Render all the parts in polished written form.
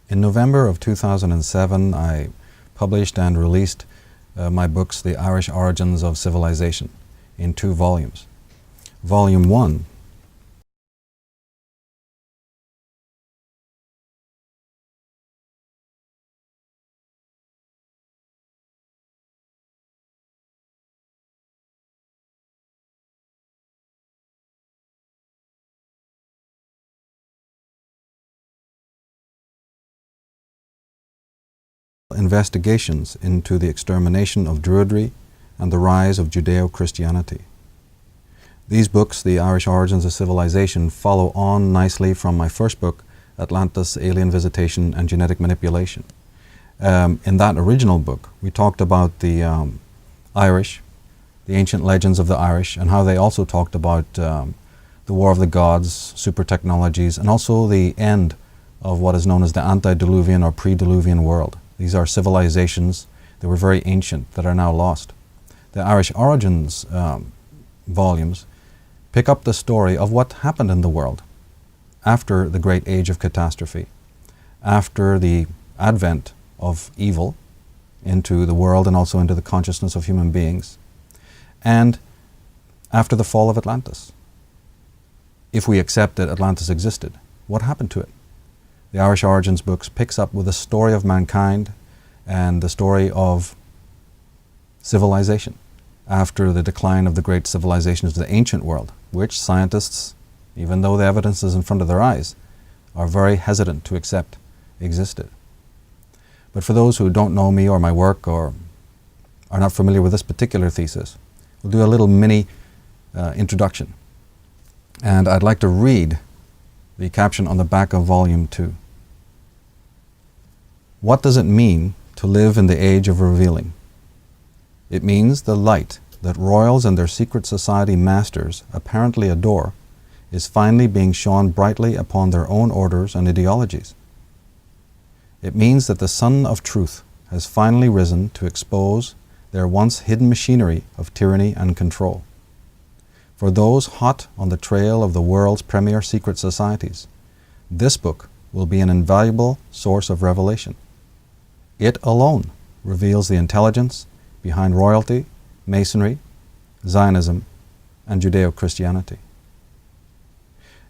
In November of 2007, I published and released my books, The Irish Origins of Civilization, in 2 volumes. Volume 1 investigations into the extermination of Druidry and the rise of Judeo-Christianity. These books, The Irish Origins of Civilization, follow on nicely from my first book, Atlantis, Alien Visitation and Genetic Manipulation. In that original book, we talked about the Irish, the ancient legends of the Irish, and how they also talked about the War of the Gods, super technologies, and also the end of what is known as the antediluvian or pre-diluvian world. These are civilizations that were very ancient, that are now lost. The Irish Origins volumes pick up the story of what happened in the world after the Great Age of Catastrophe, after the advent of evil into the world and also into the consciousness of human beings, and after the fall of Atlantis. If we accept that Atlantis existed, what happened to it? The Irish Origins books picks up with the story of mankind and the story of civilization after the decline of the great civilizations of the ancient world, which scientists, even though the evidence is in front of their eyes, are very hesitant to accept existed. But for those who don't know me or my work or are not familiar with this particular thesis, we'll do a little mini introduction. And I'd like to read the caption on the back of Volume 2. What does it mean to live in the age of revealing? It means the light that royals and their secret society masters apparently adore is finally being shone brightly upon their own orders and ideologies. It means that the sun of truth has finally risen to expose their once hidden machinery of tyranny and control. For those hot on the trail of the world's premier secret societies, this book will be an invaluable source of revelation. It alone reveals the intelligence behind royalty, Masonry, Zionism, and Judeo-Christianity.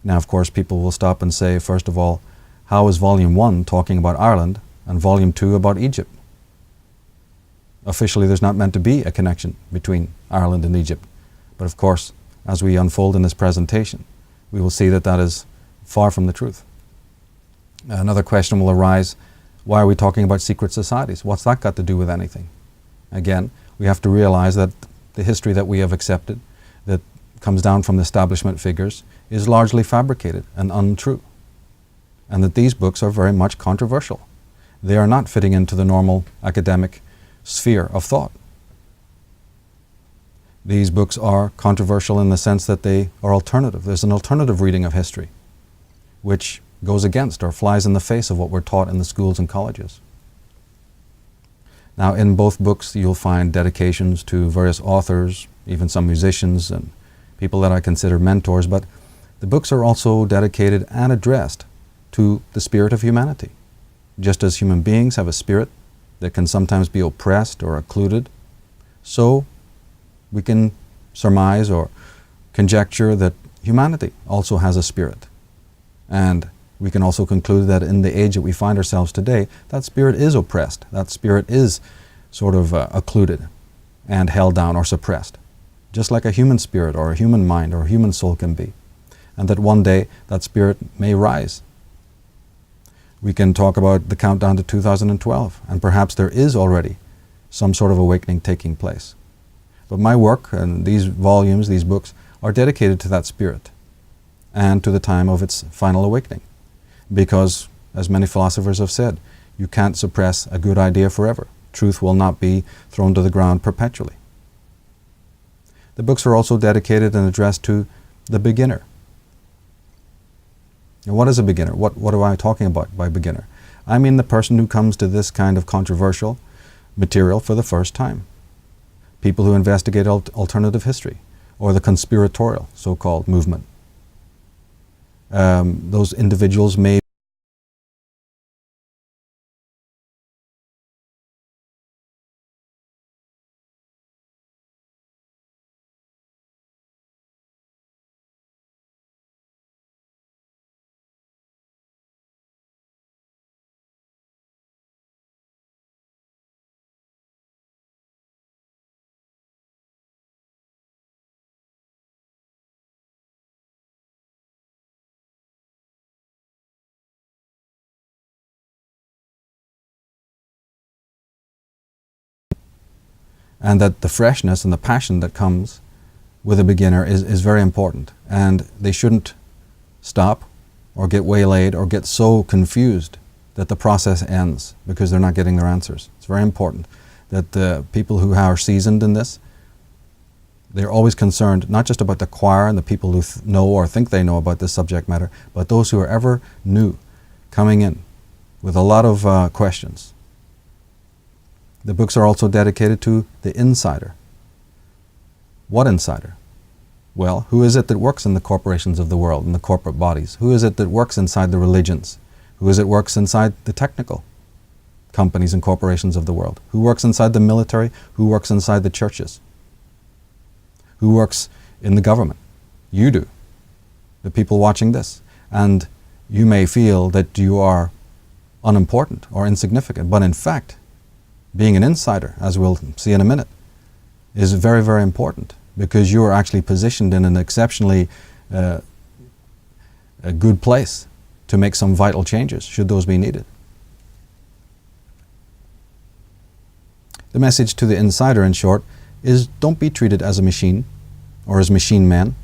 Now, of course, people will stop and say, first of all, how is Volume 1 talking about Ireland and Volume 2 about Egypt? Officially, there's not meant to be a connection between Ireland and Egypt. But of course, as we unfold in this presentation, we will see that that is far from the truth. Another question will arise, why are we talking about secret societies? What's that got to do with anything? Again, we have to realize that the history that we have accepted, that comes down from the establishment figures, is largely fabricated and untrue. And that these books are very much controversial. They are not fitting into the normal academic sphere of thought. These books are controversial in the sense that they are alternative. There's an alternative reading of history, which goes against or flies in the face of what we're taught in the schools and colleges. Now, in both books, you'll find dedications to various authors, even some musicians and people that I consider mentors, but the books are also dedicated and addressed to the spirit of humanity. Just as human beings have a spirit that can sometimes be oppressed or occluded, so we can surmise or conjecture that humanity also has a spirit. And we can also conclude that in the age that we find ourselves today, that spirit is oppressed. That spirit is sort of occluded and held down or suppressed, just like a human spirit or a human mind or a human soul can be. And that one day that spirit may rise. We can talk about the countdown to 2012, and perhaps there is already some sort of awakening taking place. But my work and these volumes, these books, are dedicated to that spirit and to the time of its final awakening. Because, as many philosophers have said, you can't suppress a good idea forever. Truth will not be thrown to the ground perpetually. The books are also dedicated and addressed to the beginner. Now, what is a beginner? What am I talking about by beginner? I mean the person who comes to this kind of controversial material for the first time. People who investigate alternative history, or the conspiratorial so-called movement. Those individuals may and that the freshness and the passion that comes with a beginner is very important, and they shouldn't stop or get waylaid or get so confused that the process ends because they're not getting their answers. It's very important that the people who are seasoned in this, they're always concerned not just about the choir and the people who know or think they know about this subject matter, but those who are ever new, coming in with a lot of questions. The books are also dedicated to the insider. What insider? Well, who is it that works in the corporations of the world, in the corporate bodies? Who is it that works inside the religions? Who is it works inside the technical companies and corporations of the world? Who works inside the military? Who works inside the churches? Who works in the government? You do, the people watching this. And you may feel that you are unimportant or insignificant, but in fact, being an insider, as we'll see in a minute, is very, very important, because you are actually positioned in an exceptionally a good place to make some vital changes, should those be needed. The message to the insider, in short, is don't be treated as a machine or as machine man.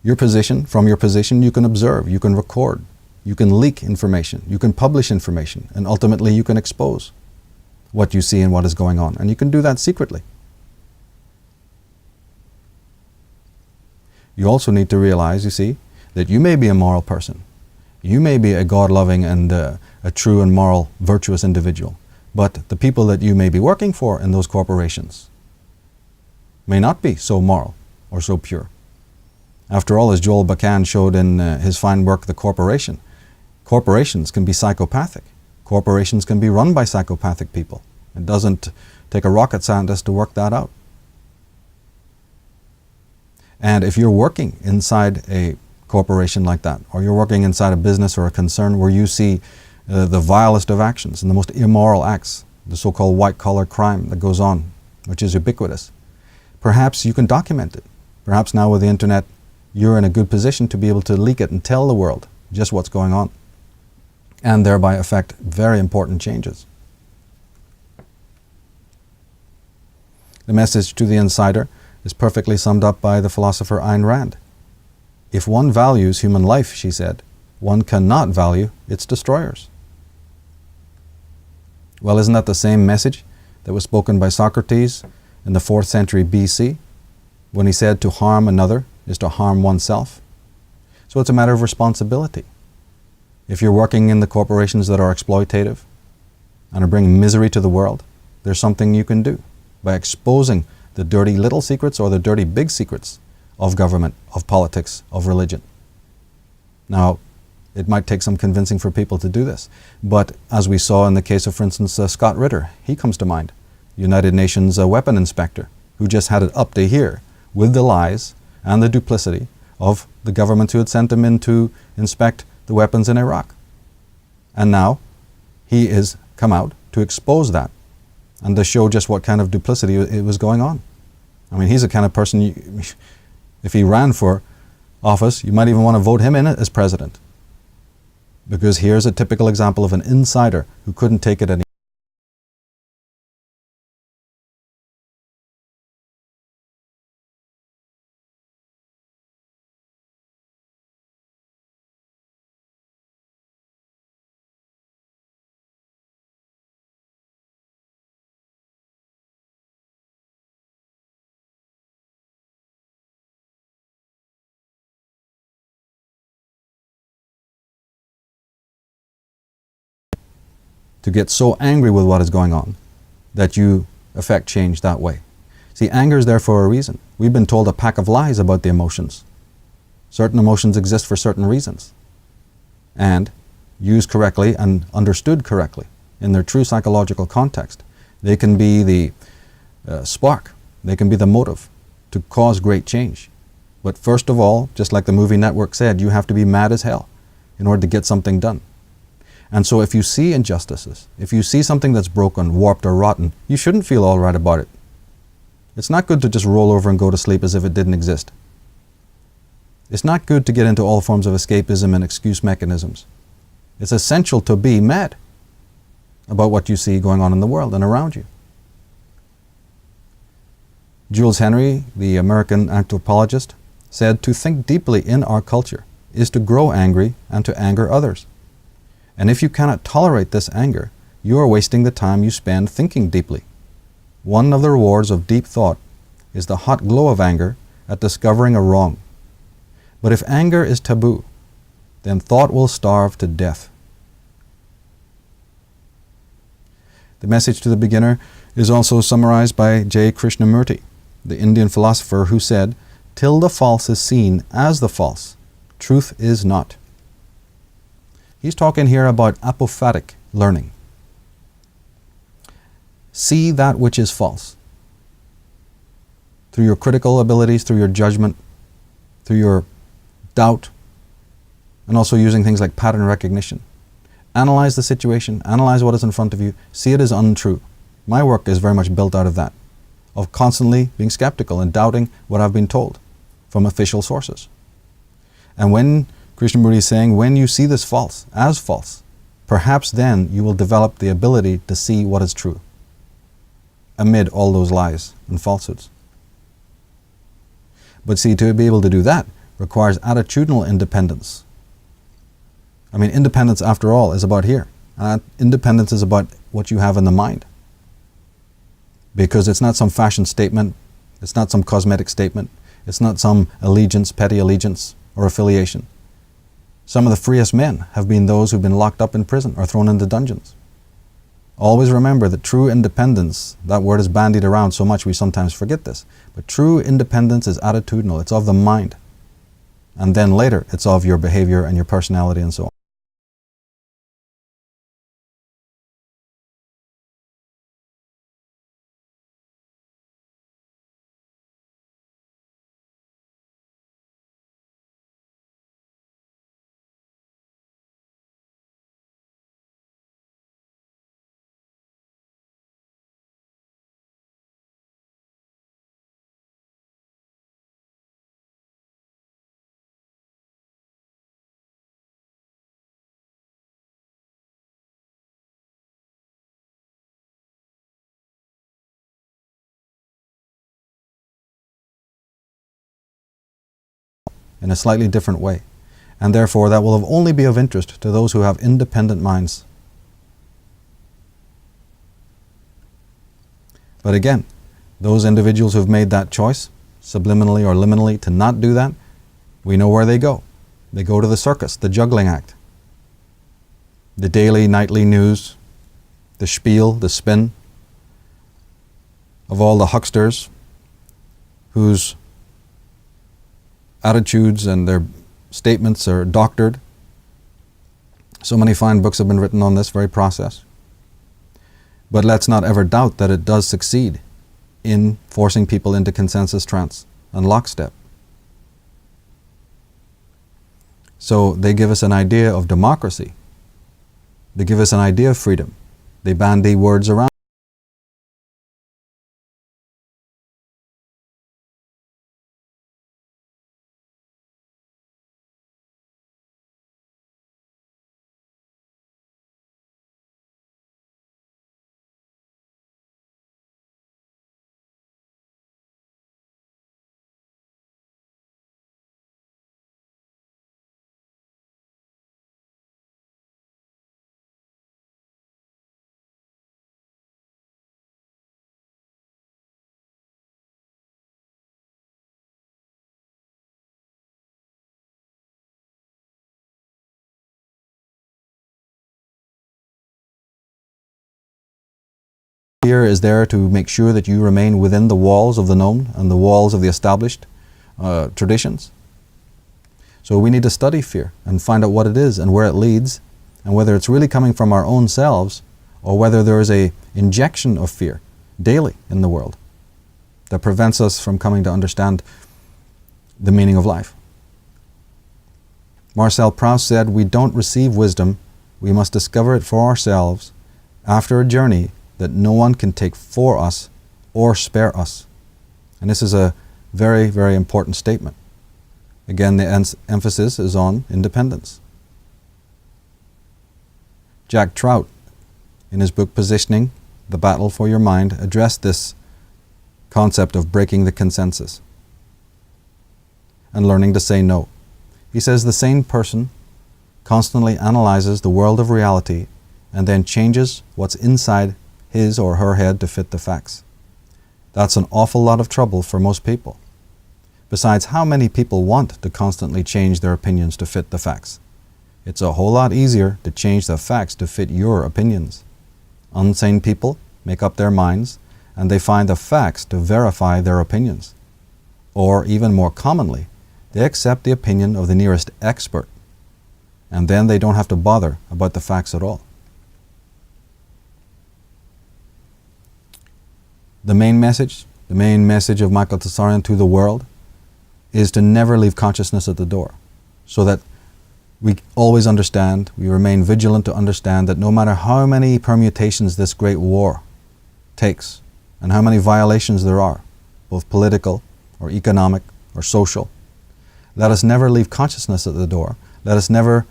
From your position, you can observe, you can record, you can leak information, you can publish information, and ultimately you can expose what you see and what is going on. And you can do that secretly. You also need to realize, you see, that you may be a moral person. You may be a God-loving and a true and moral, virtuous individual. But the people that you may be working for in those corporations may not be so moral or so pure. After all, as Joel Bakan showed in his fine work, The Corporation, corporations can be psychopathic. Corporations can be run by psychopathic people. It doesn't take a rocket scientist to work that out. And if you're working inside a corporation like that, or you're working inside a business or a concern where you see the vilest of actions and the most immoral acts, the so-called white-collar crime that goes on, which is ubiquitous, perhaps you can document it. Perhaps now with the internet, you're in a good position to be able to leak it and tell the world just what's going on, and thereby affect very important changes. The message to the insider is perfectly summed up by the philosopher Ayn Rand. If one values human life, she said, one cannot value its destroyers. Well, isn't that the same message that was spoken by Socrates in the 4th century BC, when he said to harm another is to harm oneself? So it's a matter of responsibility. If you're working in the corporations that are exploitative and are bringing misery to the world, there's something you can do by exposing the dirty little secrets or the dirty big secrets of government, of politics, of religion. Now, it might take some convincing for people to do this, but as we saw in the case of, for instance, Scott Ritter, he comes to mind, United Nations weapon inspector, who just had it up to here with the lies and the duplicity of the government who had sent him in to inspect the weapons in Iraq. And now he is come out to expose that and to show just what kind of duplicity it was going on. I mean, he's the kind of person, if he ran for office, you might even want to vote him in as president. Because here's a typical example of an insider who couldn't take it anymore. To get so angry with what is going on that you affect change that way. See, anger is there for a reason. We've been told a pack of lies about the emotions. Certain emotions exist for certain reasons. And used correctly and understood correctly in their true psychological context, they can be the spark, they can be the motive to cause great change. But first of all, just like the movie network said, you have to be mad as hell in order to get something done. And so if you see injustices, if you see something that's broken, warped, or rotten, you shouldn't feel all right about it. It's not good to just roll over and go to sleep as if it didn't exist. It's not good to get into all forms of escapism and excuse mechanisms. It's essential to be mad about what you see going on in the world and around you. Jules Henry, the American anthropologist, said to think deeply in our culture is to grow angry and to anger others. And if you cannot tolerate this anger, you are wasting the time you spend thinking deeply. One of the rewards of deep thought is the hot glow of anger at discovering a wrong. But if anger is taboo, then thought will starve to death. The message to the beginner is also summarized by J. Krishnamurti, the Indian philosopher who said, "Till the false is seen as the false, truth is not." He's talking here about apophatic learning. See that which is false. Through your critical abilities, through your judgment, through your doubt, and also using things like pattern recognition. Analyze the situation, analyze what is in front of you, see it as untrue. My work is very much built out of that, of constantly being skeptical and doubting what I've been told from official sources. And when Krishnamurti is saying, when you see this false, as false, perhaps then you will develop the ability to see what is true amid all those lies and falsehoods. But see, to be able to do that requires attitudinal independence. I mean, independence, after all, is about here. Independence is about what you have in the mind. Because it's not some fashion statement, it's not some cosmetic statement, it's not some allegiance, petty allegiance, or affiliation. Some of the freest men have been those who've been locked up in prison or thrown into dungeons. Always remember that true independence, that word is bandied around so much we sometimes forget this, but true independence is attitudinal, it's of the mind. And then later, it's of your behavior and your personality and so on. In a slightly different way. And therefore, that will only be of interest to those who have independent minds. But again, those individuals who have made that choice, subliminally or liminally, to not do that, we know where they go. They go to the circus, the juggling act, the daily, nightly news, the spiel, the spin of all the hucksters whose attitudes and their statements are doctored. So many fine books have been written on this very process. But let's not ever doubt that it does succeed in forcing people into consensus trance and lockstep. So they give us an idea of democracy. They give us an idea of freedom. They bandy words around. Fear is there to make sure that you remain within the walls of the known and the walls of the established traditions. So we need to study fear and find out what it is and where it leads, and whether it's really coming from our own selves or whether there is an injection of fear daily in the world that prevents us from coming to understand the meaning of life. Marcel Proust said, "We don't receive wisdom, we must discover it for ourselves after a journey that no one can take for us or spare us." And this is a very, very important statement. Again, the emphasis is on independence. Jack Trout, in his book Positioning, The Battle for Your Mind, addressed this concept of breaking the consensus and learning to say no. He says the sane person constantly analyzes the world of reality and then changes what's inside his or her head to fit the facts. That's an awful lot of trouble for most people. Besides, how many people want to constantly change their opinions to fit the facts? It's a whole lot easier to change the facts to fit your opinions. Unsane people make up their minds and they find the facts to verify their opinions. Or even more commonly, they accept the opinion of the nearest expert, and then they don't have to bother about the facts at all. The main message of Michael Tsarian to the world is to never leave consciousness at the door, so that we always understand, we remain vigilant to understand that no matter how many permutations this great war takes, and how many violations there are, both political or economic or social, let us never leave consciousness at the door. Let us never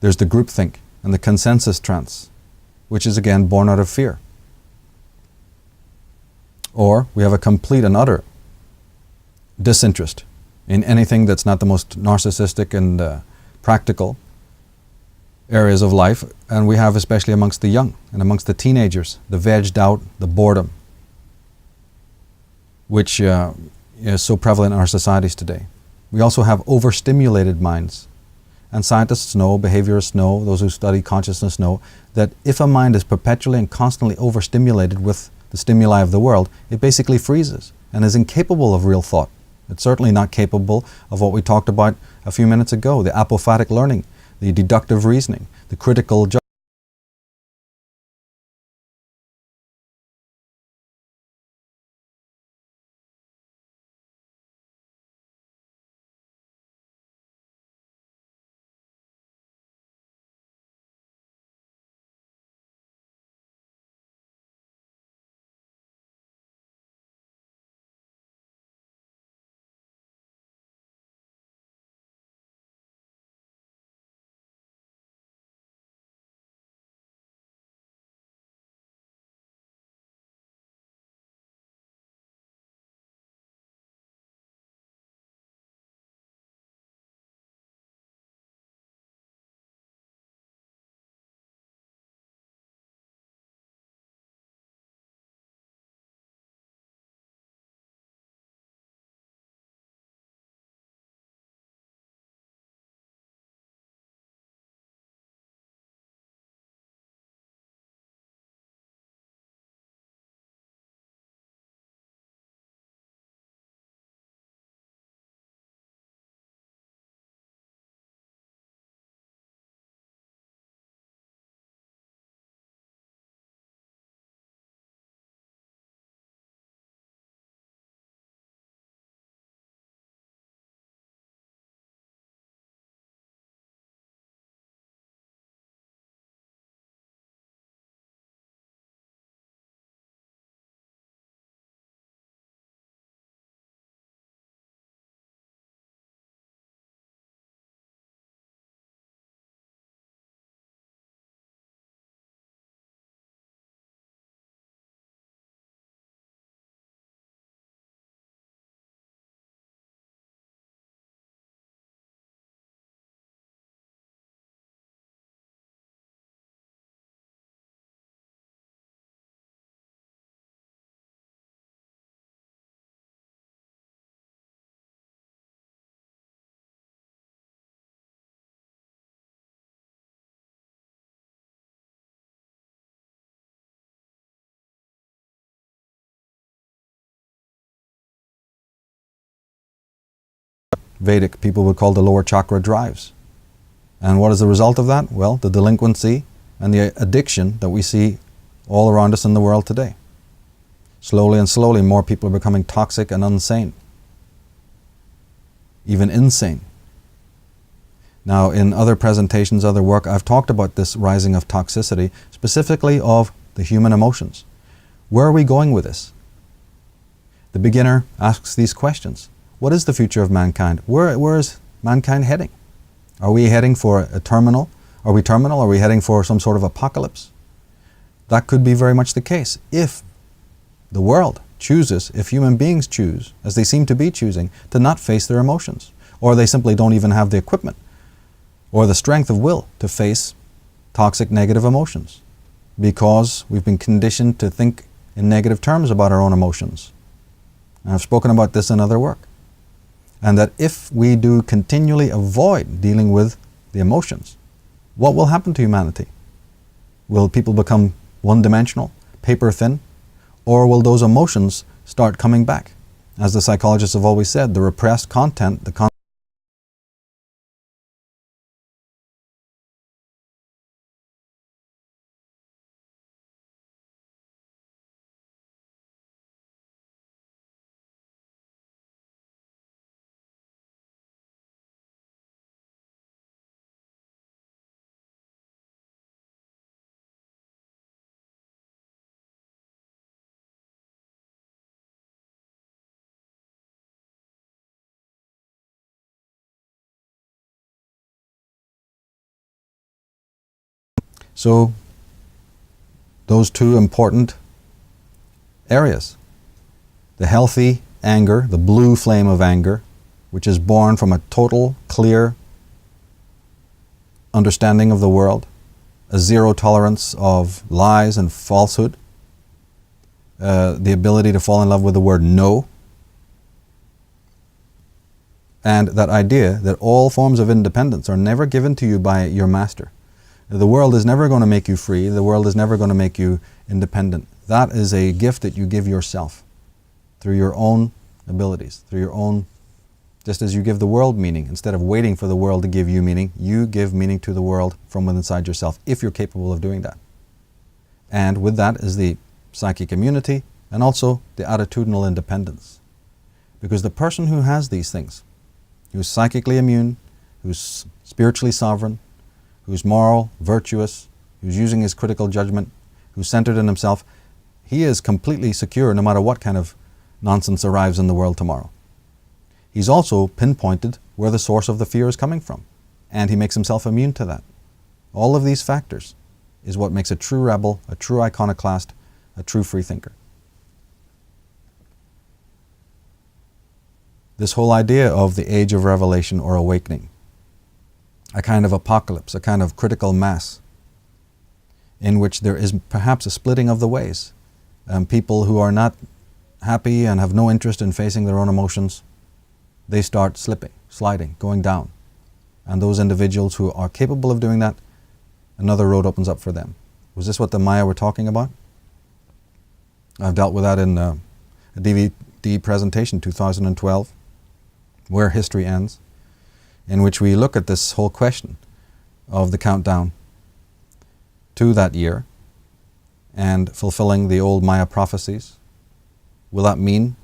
There's the groupthink and the consensus trance, which is again born out of fear. Or we have a complete and utter disinterest in anything that's not the most narcissistic and practical areas of life, and we have, especially amongst the young and amongst the teenagers, the vegged out, the boredom, which is so prevalent in our societies today. We also have overstimulated minds. And scientists know, behaviorists know, those who study consciousness know, that if a mind is perpetually and constantly overstimulated with the stimuli of the world, it basically freezes and is incapable of real thought. It's certainly not capable of what we talked about a few minutes ago, the apophatic learning, the deductive reasoning, the critical judgment. Vedic people would call the lower chakra drives. And what is the result of that? Well, the delinquency and the addiction that we see all around us in the world today. Slowly and slowly, more people are becoming toxic and insane. Even insane. Now, in other presentations, other work, I've talked about this rising of toxicity, specifically of the human emotions. Where are we going with this? The beginner asks these questions. What is the future of mankind? Where is mankind heading? Are we heading for a terminal? Are we terminal? Are we heading for some sort of apocalypse? That could be very much the case if the world chooses, if human beings choose, as they seem to be choosing, to not face their emotions. Or they simply don't even have the equipment or the strength of will to face toxic negative emotions, because we've been conditioned to think in negative terms about our own emotions. And I've spoken about this in other work. And that if we do continually avoid dealing with the emotions, what will happen to humanity? Will people become one-dimensional, paper thin? Or will those emotions start coming back? As the psychologists have always said, the repressed content, so those two important areas. The healthy anger, the blue flame of anger, which is born from a total, clear understanding of the world, a zero tolerance of lies and falsehood, the ability to fall in love with the word no, and that idea that all forms of independence are never given to you by your master. The world is never going to make you free. The world is never going to make you independent. That is a gift that you give yourself through your own abilities, through your own, just as you give the world meaning. Instead of waiting for the world to give you meaning, you give meaning to the world from within inside yourself, if you're capable of doing that. And with that is the psychic immunity and also the attitudinal independence. Because the person who has these things, who's psychically immune, who's spiritually sovereign, who's moral, virtuous, who's using his critical judgment, who's centered in himself, he is completely secure no matter what kind of nonsense arrives in the world tomorrow. He's also pinpointed where the source of the fear is coming from, and he makes himself immune to that. All of these factors is what makes a true rebel, a true iconoclast, a true freethinker. This whole idea of the age of revelation or awakening, a kind of apocalypse, a kind of critical mass, in which there is perhaps a splitting of the ways. People who are not happy and have no interest in facing their own emotions, they start slipping, sliding, going down. And those individuals who are capable of doing that, another road opens up for them. Was this what the Maya were talking about? I've dealt with that in a DVD presentation, 2012, Where History Ends, in which we look at this whole question of the countdown to that year and fulfilling the old Maya prophecies. Will that mean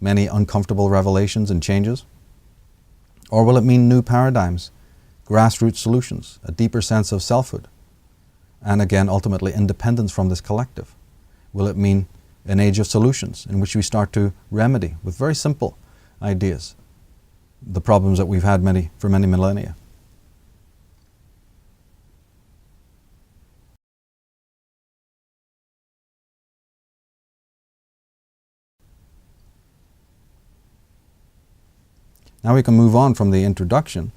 many uncomfortable revelations and changes? Or will it mean new paradigms, grassroots solutions, a deeper sense of selfhood, and again, ultimately, independence from this collective? Will it mean an age of solutions in which we start to remedy with very simple ideas the problems that we've had for many millennia? Now we can move on from the introduction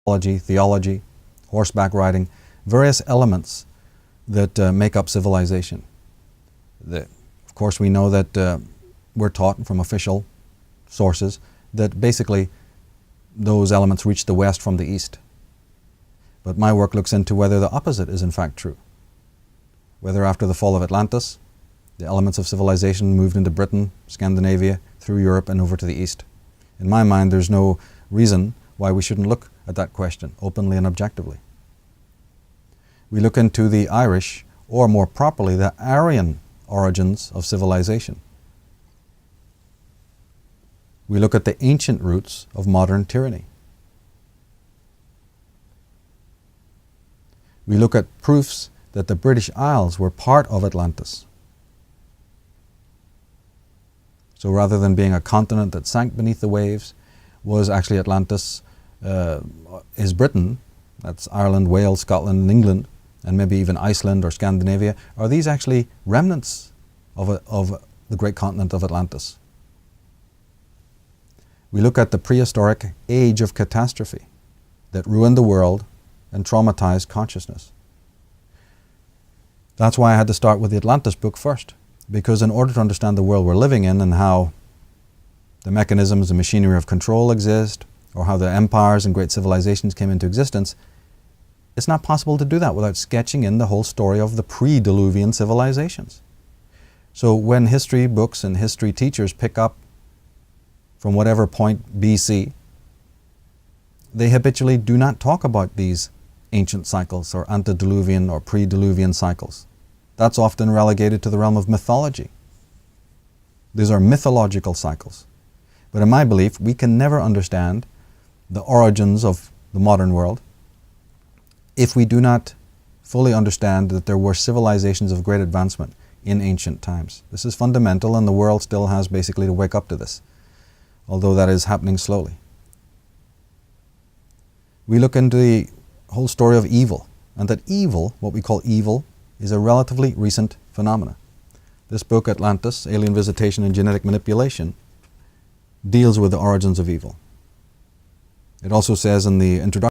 theology, horseback riding, various elements that make up civilization. Of course, we know that we're taught from official sources that basically those elements reach the West from the East. But my work looks into whether the opposite is in fact true. Whether after the fall of Atlantis, the elements of civilization moved into Britain, Scandinavia, through Europe and over to the East. In my mind, there's no reason why we shouldn't look at that question openly and objectively. We look into the Irish, or more properly, the Aryan origins of civilization. We look at the ancient roots of modern tyranny. We look at proofs that the British Isles were part of Atlantis. So rather than being a continent that sank beneath the waves, was actually Atlantis, is Britain, that's Ireland, Wales, Scotland, and England, and maybe even Iceland or Scandinavia. Are these actually remnants of the great continent of Atlantis? We look at the prehistoric age of catastrophe that ruined the world and traumatized consciousness. That's why I had to start with the Atlantis book first, because in order to understand the world we're living in and how the mechanisms and machinery of control exist, or how the empires and great civilizations came into existence, it's not possible to do that without sketching in the whole story of the pre-Diluvian civilizations. So when history books and history teachers pick up from whatever point BC, they habitually do not talk about these ancient cycles or antediluvian or pre-Diluvian cycles. That's often relegated to the realm of mythology. These are mythological cycles. But in my belief, we can never understand the origins of the modern world if we do not fully understand that there were civilizations of great advancement in ancient times. This is fundamental, and the world still has basically to wake up to this, although that is happening slowly. We look into the whole story of evil, and that evil, what we call evil, is a relatively recent phenomena. This book, Atlantis, Alien Visitation and Genetic Manipulation, deals with the origins of evil. It also says in the introduction,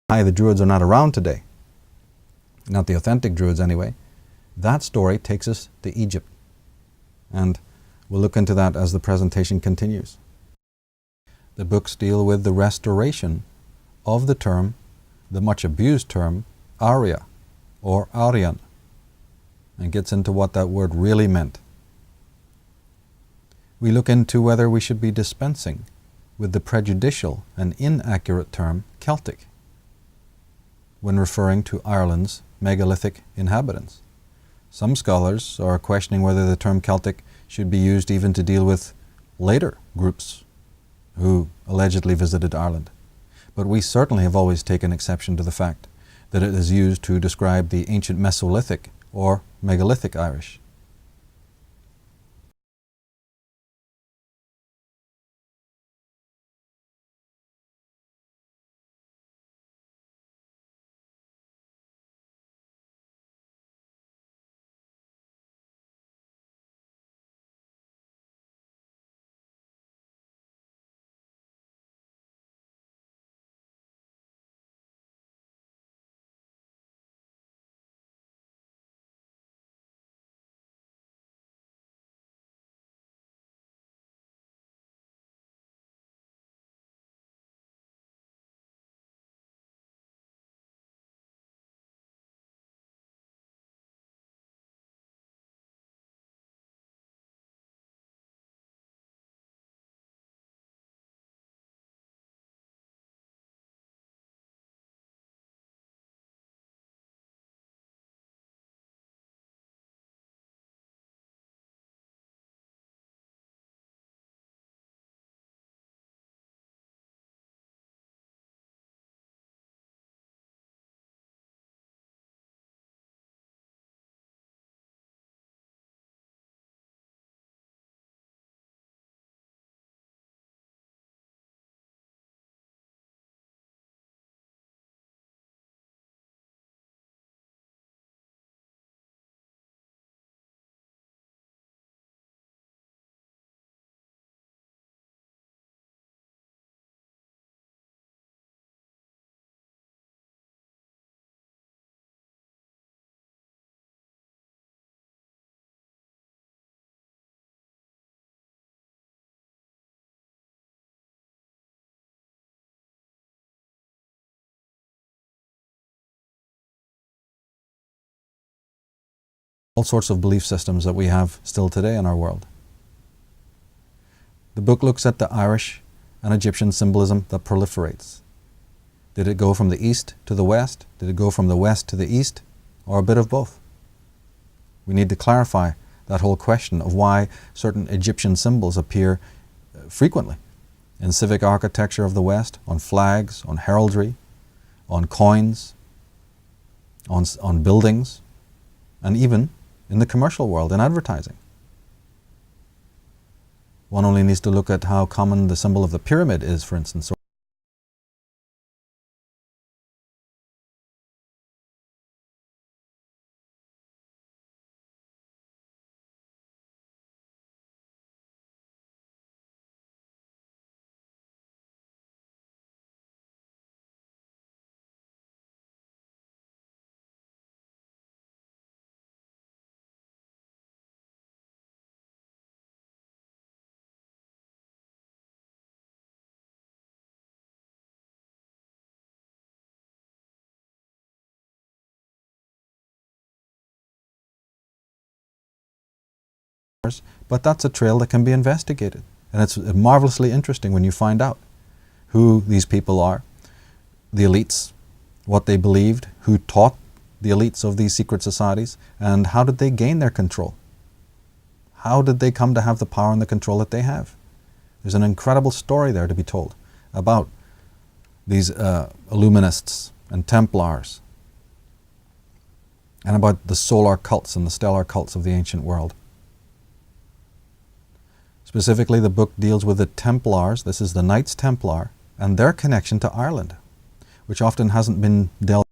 why the Druids are not around today, not the authentic Druids anyway. That story takes us to Egypt, and we'll look into that as the presentation continues. The books deal with the restoration of the term, the much abused term, Arya or Aryan, and gets into what that word really meant. We look into whether we should be dispensing with the prejudicial and inaccurate term Celtic when referring to Ireland's megalithic inhabitants. Some scholars are questioning whether the term Celtic should be used even to deal with later groups who allegedly visited Ireland. But we certainly have always taken exception to the fact that it is used to describe the ancient Mesolithic or megalithic Irish. all sorts of belief systems that we have still today in our world. The book looks at the Irish and Egyptian symbolism that proliferates. Did it go from the east to the west? Did it go from the west to the east? Or a bit of both? We need to clarify that whole question of why certain Egyptian symbols appear frequently in civic architecture of the West, on flags, on heraldry, on coins, on buildings, and even in the commercial world, in advertising. One only needs to look at how common the symbol of the pyramid is, for instance. But that's a trail that can be investigated. And it's marvelously interesting when you find out who these people are, the elites, what they believed, who taught the elites of these secret societies, and how did they gain their control? How did they come to have the power and the control that they have? There's an incredible story there to be told about these Illuminists and Templars, and about the solar cults and the stellar cults of the ancient world. Specifically, the book deals with the Templars, this is the Knights Templar, and their connection to Ireland, which often hasn't been dealt with.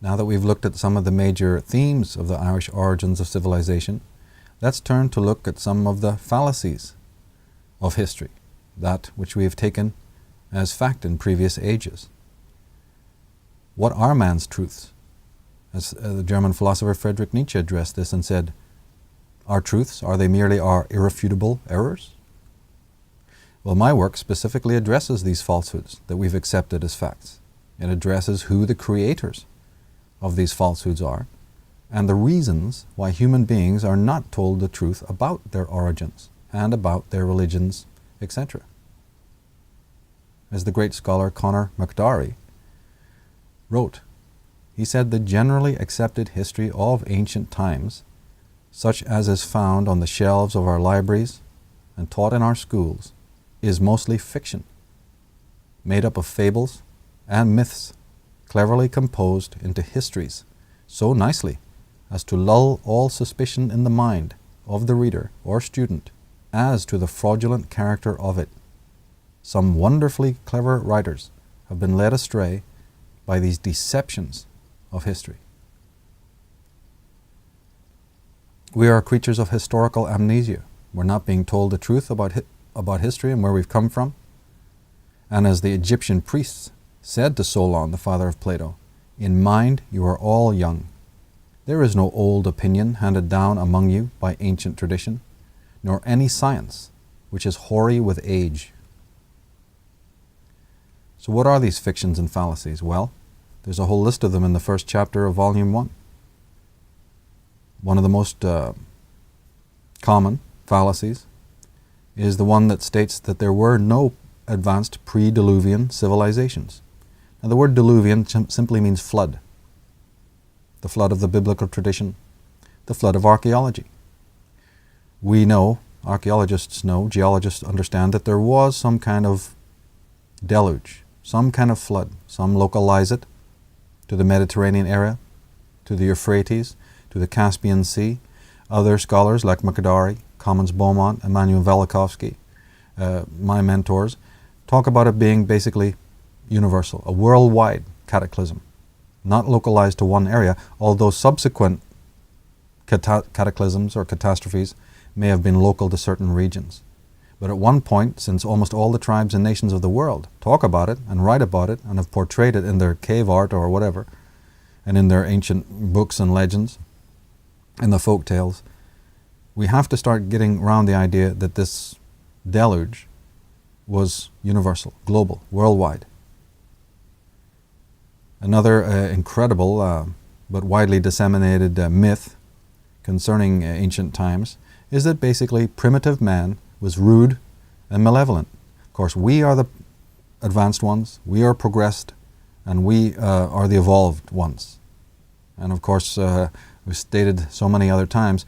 Now that we've looked at some of the major themes of the Irish origins of civilization, let's turn to look at some of the fallacies of history, that which we have taken as fact in previous ages. What are man's truths? As the German philosopher Friedrich Nietzsche addressed this and said, our truths, are they merely our irrefutable errors? Well, my work specifically addresses these falsehoods that we've accepted as facts. It addresses who the creators of these falsehoods are, and the reasons why human beings are not told the truth about their origins and about their religions, etc. As the great scholar Conor McDowry wrote, he said, the generally accepted history of ancient times, such as is found on the shelves of our libraries and taught in our schools, is mostly fiction, made up of fables and myths, cleverly composed into histories so nicely as to lull all suspicion in the mind of the reader or student as to the fraudulent character of it. Some wonderfully clever writers have been led astray by these deceptions of history. We are creatures of historical amnesia. We're not being told the truth about history and where we've come from. And as the Egyptian priests said to Solon, the father of Plato, in mind you are all young. There is no old opinion handed down among you by ancient tradition, nor any science which is hoary with age. So what are these fictions and fallacies? Well, there's a whole list of them in the first chapter of Volume 1. One of the most common fallacies is the one that states that there were no advanced pre-Diluvian civilizations. Now, the word Diluvian simply means flood. The flood of the biblical tradition, the flood of archaeology. We know, archaeologists know, geologists understand that there was some kind of deluge, some kind of flood. Some localize it to the Mediterranean area, to the Euphrates, to the Caspian Sea. Other scholars like Macadari, Commons Beaumont, Emmanuel Velikovsky my mentors, talk about it being basically universal, a worldwide cataclysm, not localized to one area, although subsequent cataclysms or catastrophes may have been local to certain regions. But at one point, since almost all the tribes and nations of the world talk about it and write about it and have portrayed it in their cave art or whatever, and in their ancient books and legends, in the folk tales, we have to start getting around the idea that this deluge was universal, global, worldwide. Another incredible but widely disseminated myth concerning ancient times is that basically primitive man was rude and malevolent. Of course, we are the advanced ones, we are progressed, and we are the evolved ones. And of course, we've stated so many other times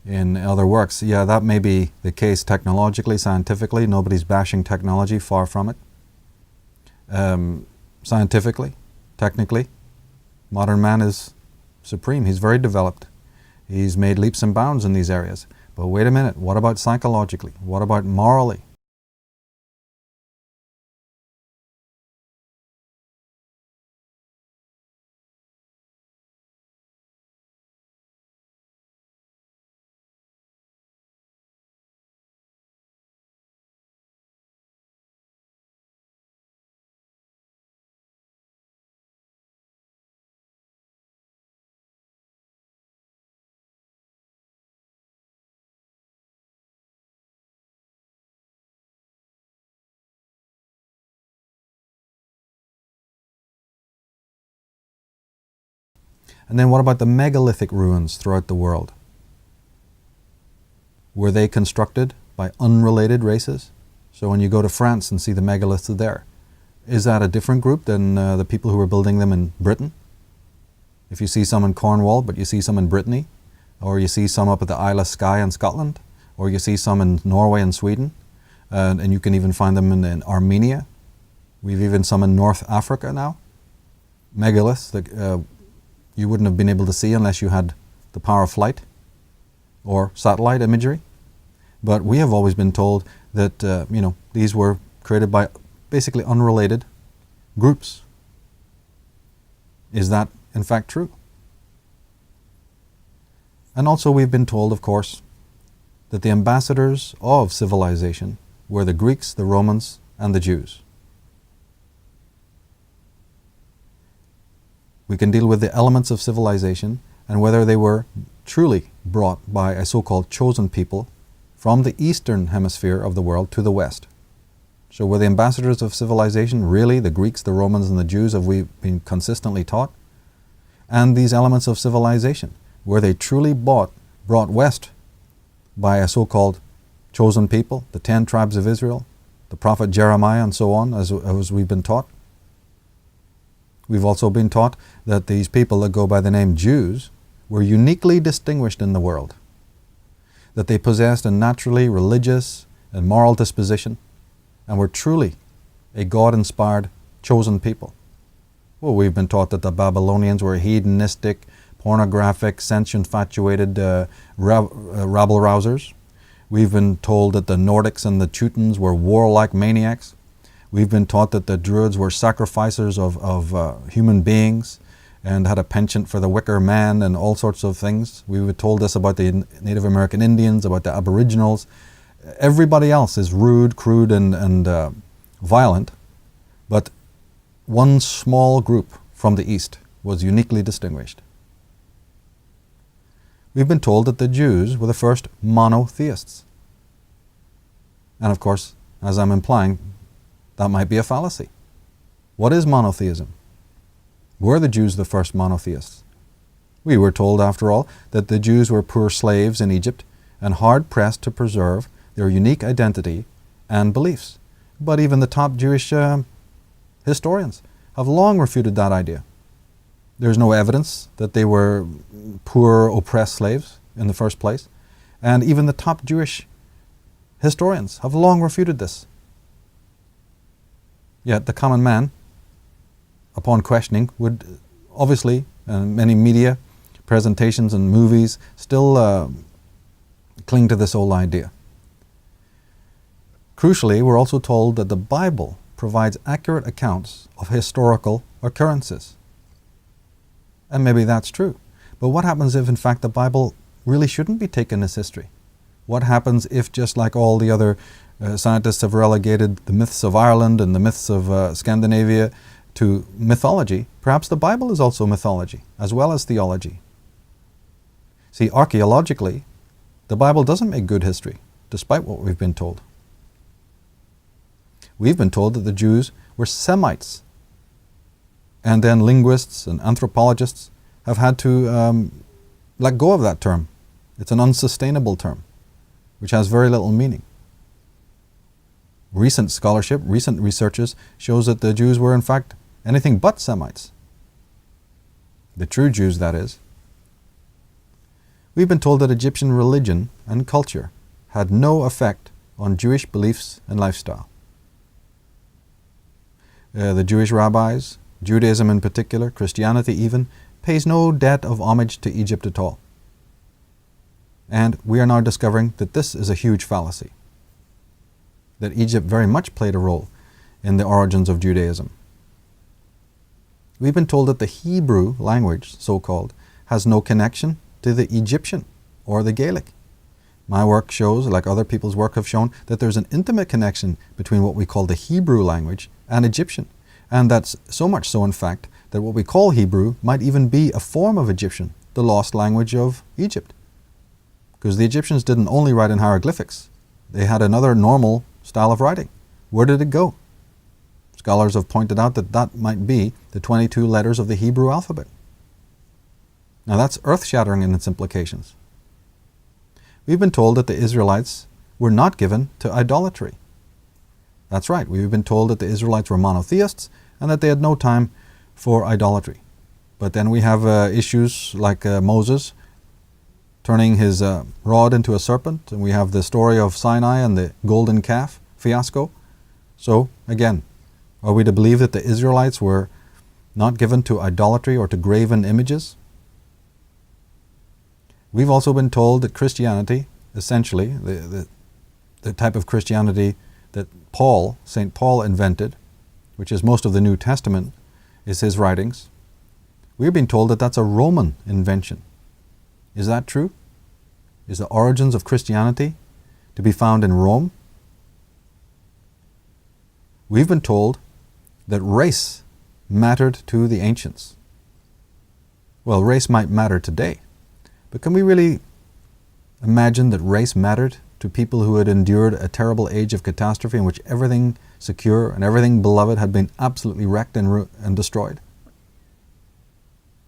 in other works, yeah, that may be the case technologically, scientifically. Nobody's bashing technology, far from it. Scientifically, technically, modern man is supreme. He's very developed. He's made leaps and bounds in these areas. But wait a minute, what about psychologically? What about morally? And then what about the megalithic ruins throughout the world? Were they constructed by unrelated races? So when you go to France and see the megaliths there, is that a different group than the people who were building them in Britain? If you see some in Cornwall, but you see some in Brittany, or you see some up at the Isle of Skye in Scotland, or you see some in Norway and Sweden, and you can even find them in Armenia. We've even some in North Africa now. Megaliths that you wouldn't have been able to see unless you had the power of flight or satellite imagery. But we have always been told that these were created by basically unrelated groups. Is that in fact true? And also we've been told, of course, that the ambassadors of civilization were the Greeks, the Romans, and the Jews. We can deal with the elements of civilization and whether they were truly brought by a so-called chosen people from the eastern hemisphere of the world to the west. So were the ambassadors of civilization really the Greeks, the Romans, and the Jews, as we've been consistently taught? And these elements of civilization, were they truly brought west by a so-called chosen people, the 10 tribes of Israel, the prophet Jeremiah, and so on, as we've been taught? We've also been taught that these people that go by the name Jews were uniquely distinguished in the world, that they possessed a naturally religious and moral disposition and were truly a God-inspired, chosen people. Well, we've been taught that the Babylonians were hedonistic, pornographic, sense-infatuated rabble-rousers. We've been told that the Nordics and the Teutons were warlike maniacs. We've been taught that the Druids were sacrificers of human beings and had a penchant for the wicker man and all sorts of things. We were told this about the Native American Indians, about the Aboriginals. Everybody else is rude, crude, and violent, but one small group from the East was uniquely distinguished. We've been told that the Jews were the first monotheists. And of course, as I'm implying, that might be a fallacy. What is monotheism? Were the Jews the first monotheists? We were told, after all, that the Jews were poor slaves in Egypt and hard-pressed to preserve their unique identity and beliefs. But even the top Jewish historians have long refuted that idea. There's no evidence that they were poor, oppressed slaves in the first place. And even the top Jewish historians have long refuted this. Yet the common man, upon questioning, would obviously, many media presentations and movies still cling to this old idea. Crucially, we're also told that the Bible provides accurate accounts of historical occurrences. And maybe that's true. But what happens if, in fact, the Bible really shouldn't be taken as history? What happens if, just like all the other scientists have relegated the myths of Ireland and the myths of Scandinavia to mythology, perhaps the Bible is also mythology, as well as theology? See, archaeologically, the Bible doesn't make good history, despite what we've been told. We've been told that the Jews were Semites, and then linguists and anthropologists have had to let go of that term. It's an unsustainable term, which has very little meaning. Recent scholarship, recent researches shows that the Jews were in fact anything but Semites. The true Jews, that is. We've been told that Egyptian religion and culture had no effect on Jewish beliefs and lifestyle. The Jewish rabbis, Judaism in particular, Christianity even, pays no debt of homage to Egypt at all. And we are now discovering that this is a huge fallacy, that Egypt very much played a role in the origins of Judaism. We've been told that the Hebrew language, so-called, has no connection to the Egyptian or the Gaelic. My work shows, like other people's work have shown, that there's an intimate connection between what we call the Hebrew language and Egyptian. And that's so much so, in fact, that what we call Hebrew might even be a form of Egyptian, the lost language of Egypt. Because the Egyptians didn't only write in hieroglyphics. They had another normal style of writing. Where did it go? Scholars have pointed out that that might be the 22 letters of the Hebrew alphabet. Now that's earth-shattering in its implications. We've been told that the Israelites were not given to idolatry. That's right, we've been told that the Israelites were monotheists and that they had no time for idolatry. But then we have issues like Moses turning his rod into a serpent, and we have the story of Sinai and the golden calf fiasco. So, again, are we to believe that the Israelites were not given to idolatry or to graven images? We've also been told that Christianity, essentially, the type of Christianity that St. Paul invented, which is most of the New Testament, is his writings. We've been told that that's a Roman invention. Is that true? Is the origins of Christianity to be found in Rome? We've been told that race mattered to the ancients. Well, race might matter today, but can we really imagine that race mattered to people who had endured a terrible age of catastrophe in which everything secure and everything beloved had been absolutely wrecked and destroyed?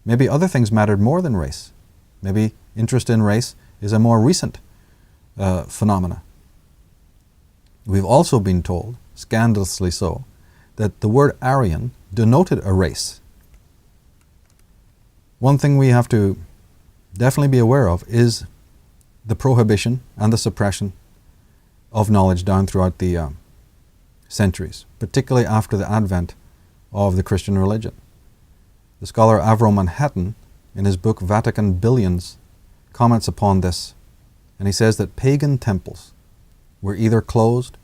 Maybe other things mattered more than race. Maybe interest in race is a more recent phenomena. We've also been told, scandalously so, that the word Aryan denoted a race. One thing we have to definitely be aware of is the prohibition and the suppression of knowledge down throughout the centuries, particularly after the advent of the Christian religion. The scholar Avro Manhattan, in his book Vatican Billions, comments upon this, and he says that pagan temples were either closed,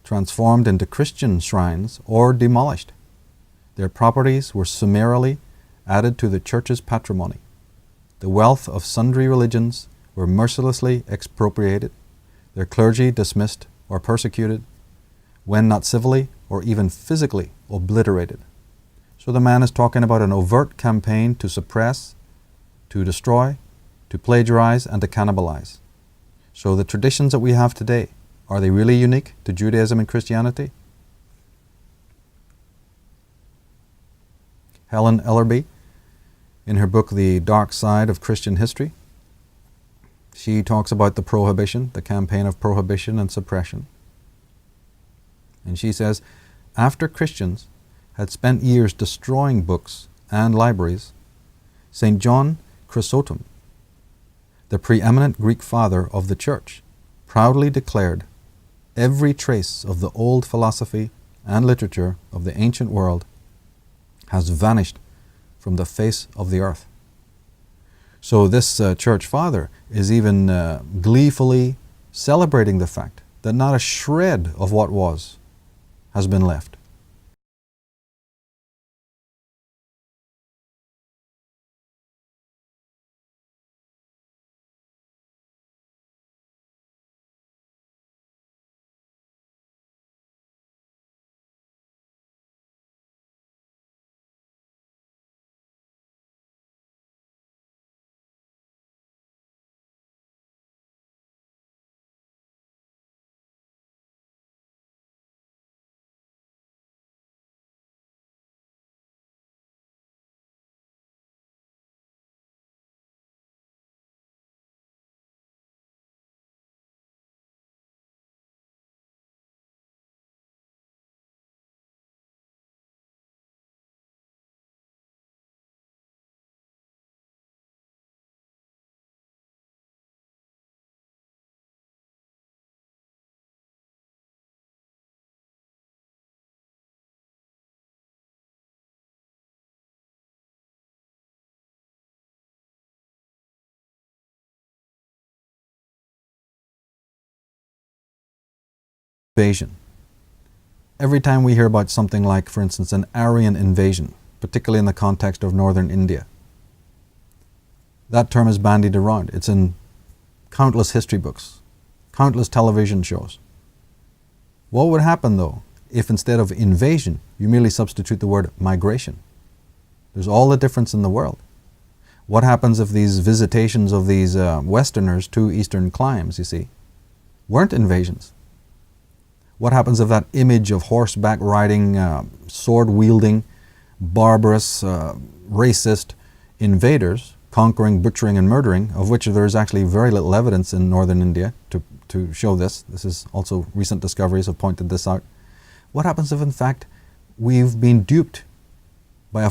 transformed into Christian shrines, or demolished. Their properties were summarily added to the church's patrimony. The wealth of sundry religions were mercilessly expropriated, their clergy dismissed or persecuted, when not civilly or even physically obliterated. So the man is talking about an overt campaign to suppress, to destroy, to plagiarize, and to cannibalize. So the traditions that we have today, are they really unique to Judaism and Christianity? Helen Ellerby, in her book The Dark Side of Christian History, she talks about the prohibition, the campaign of prohibition and suppression. And she says, after Christians had spent years destroying books and libraries, St. John Chrysostom, the preeminent Greek father of the Church, proudly declared, every trace of the old philosophy and literature of the ancient world has vanished from the face of the earth. So this church father is even gleefully celebrating the fact that not a shred of what was has been left. Invasion. Every time we hear about something like, for instance, an Aryan invasion, particularly in the context of northern India, that term is bandied around. It's in countless history books, countless television shows. What would happen, though, if instead of invasion, you merely substitute the word migration? There's all the difference in the world. What happens if these visitations of these Westerners to Eastern climes, you see, weren't invasions? What happens if that image of horseback riding, sword-wielding, barbarous, racist invaders conquering, butchering, and murdering, of which there is actually very little evidence in northern India to show this. This is also recent discoveries have pointed this out. What happens if, in fact, we've been duped by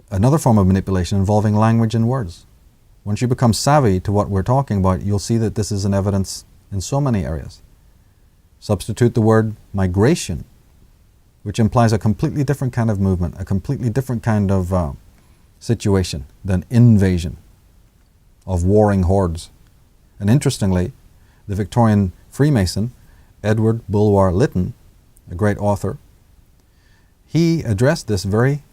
another form of manipulation involving language and words? Once you become savvy to what we're talking about, you'll see that this is an evidence in so many areas. Substitute the word migration, which implies a completely different kind of movement, a completely different kind of situation than invasion of warring hordes. And interestingly, the Victorian Freemason, Edward Bulwer Lytton, a great author, he addressed this very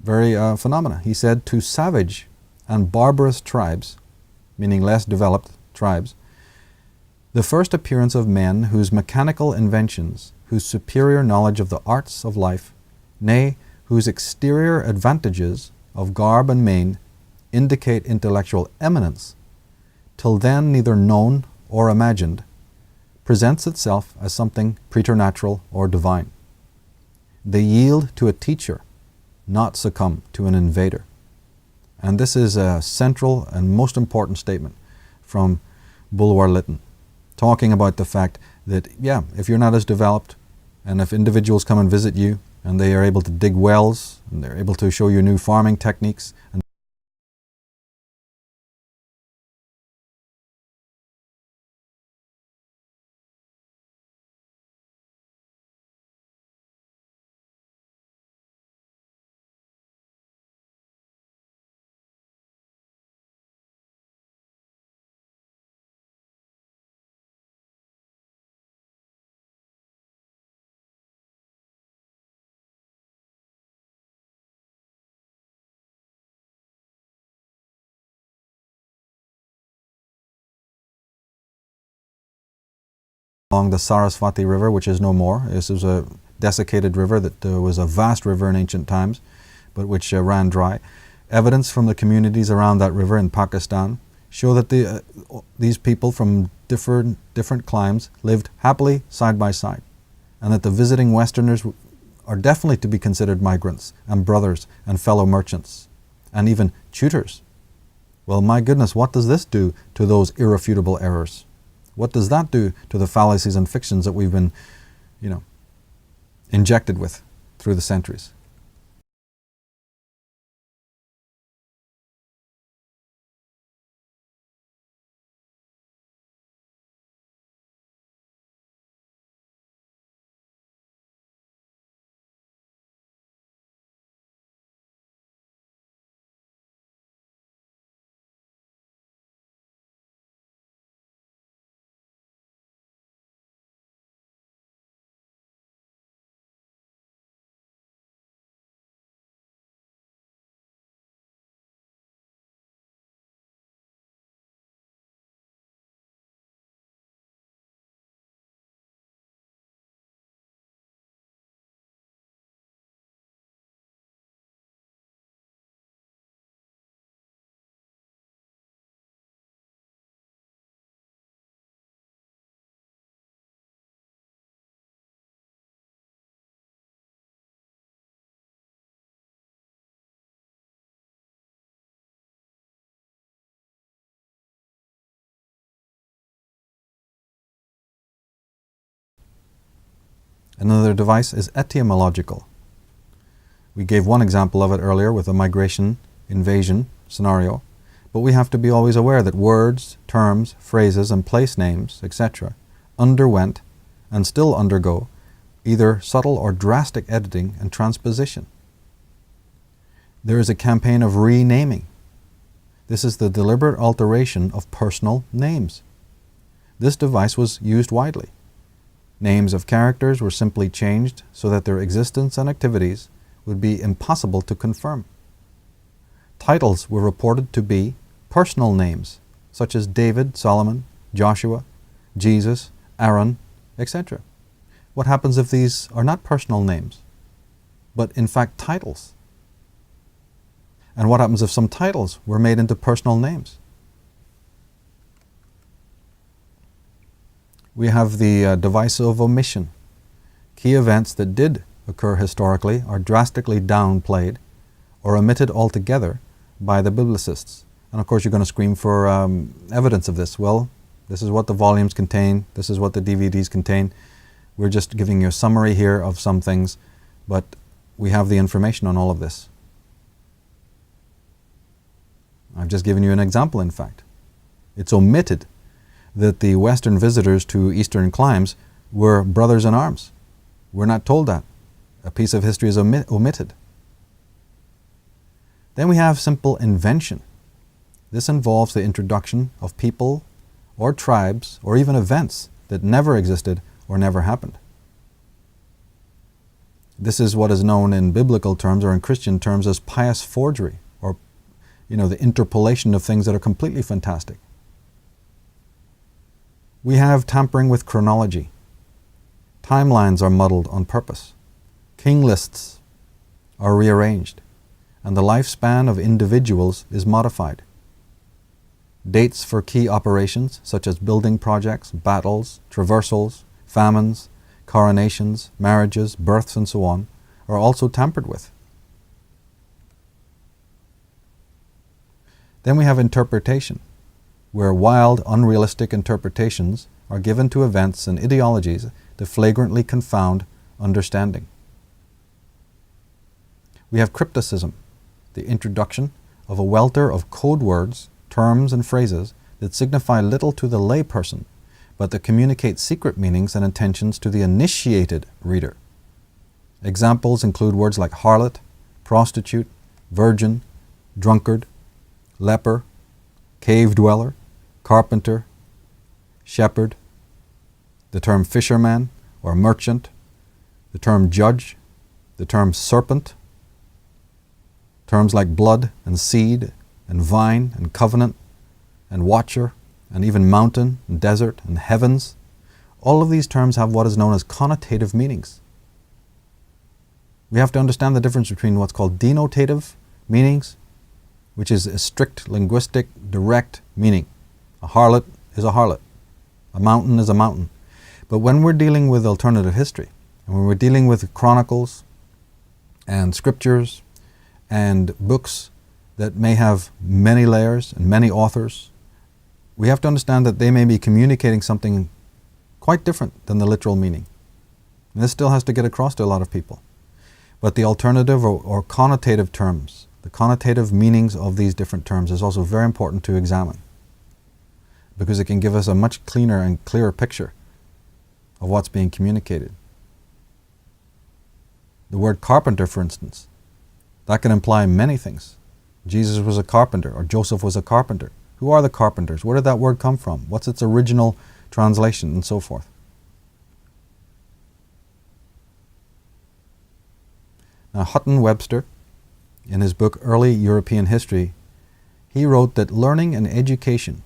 phenomena. He said, to savage and barbarous tribes, meaning less developed tribes, the first appearance of men whose mechanical inventions, whose superior knowledge of the arts of life, nay, whose exterior advantages of garb and mien indicate intellectual eminence, till then neither known or imagined, presents itself as something preternatural or divine. They yield to a teacher, not succumb to an invader. And this is a central and most important statement from Bulwer Lytton, talking about the fact that, yeah, if you're not as developed, and if individuals come and visit you, and they are able to dig wells, and they're able to show you new farming techniques, and along the Saraswati River, which is no more. This was a desiccated river that was a vast river in ancient times, but which ran dry. Evidence from the communities around that river in Pakistan show that these people from different climes lived happily side by side, and that the visiting Westerners are definitely to be considered migrants and brothers and fellow merchants and even tutors. Well, my goodness, what does this do to those irrefutable errors? What does that do to the fallacies and fictions that we've been, injected with through the centuries? Another device is etymological. We gave one example of it earlier with a migration invasion scenario, but we have to be always aware that words, terms, phrases, and place names, etc., underwent and still undergo either subtle or drastic editing and transposition. There is a campaign of renaming. This is the deliberate alteration of personal names. This device was used widely. Names of characters were simply changed so that their existence and activities would be impossible to confirm. Titles were reported to be personal names, such as David, Solomon, Joshua, Jesus, Aaron, etc. What happens if these are not personal names, but in fact titles? And what happens if some titles were made into personal names? We have the device of omission. Key events that did occur historically are drastically downplayed or omitted altogether by the biblicists. And of course you're going to scream for evidence of this. Well, this is what the volumes contain, this is what the DVDs contain. We're just giving you a summary here of some things, but we have the information on all of this. I've just given you an example, in fact. It's omitted that the Western visitors to Eastern climes were brothers in arms. We're not told that. A piece of history is omitted. Then we have simple invention. This involves the introduction of people or tribes or even events that never existed or never happened. This is what is known in biblical terms or in Christian terms as pious forgery, or the interpolation of things that are completely fantastic. We have tampering with chronology. Timelines are muddled on purpose. King lists are rearranged, and the lifespan of individuals is modified. Dates for key operations, such as building projects, battles, traversals, famines, coronations, marriages, births, and so on, are also tampered with. Then we have interpretation, where wild, unrealistic interpretations are given to events and ideologies to flagrantly confound understanding. We have crypticism, the introduction of a welter of code words, terms, and phrases that signify little to the layperson, but that communicate secret meanings and intentions to the initiated reader. Examples include words like harlot, prostitute, virgin, drunkard, leper, cave dweller, carpenter, shepherd, the term fisherman or merchant, the term judge, the term serpent, terms like blood and seed and vine and covenant and watcher and even mountain and desert and heavens. All of these terms have what is known as connotative meanings. We have to understand the difference between what's called denotative meanings, which is a strict linguistic direct meaning. A harlot is a harlot. A mountain is a mountain. But when we're dealing with alternative history, and when we're dealing with chronicles and scriptures and books that may have many layers and many authors, we have to understand that they may be communicating something quite different than the literal meaning. And this still has to get across to a lot of people. But the alternative or connotative terms, the connotative meanings of these different terms is also very important to examine, because it can give us a much cleaner and clearer picture of what's being communicated. The word carpenter, for instance, that can imply many things. Jesus was a carpenter, or Joseph was a carpenter. Who are the carpenters? Where did that word come from? What's its original translation, and so forth? Now, Hutton Webster, in his book Early European History, he wrote that learning and education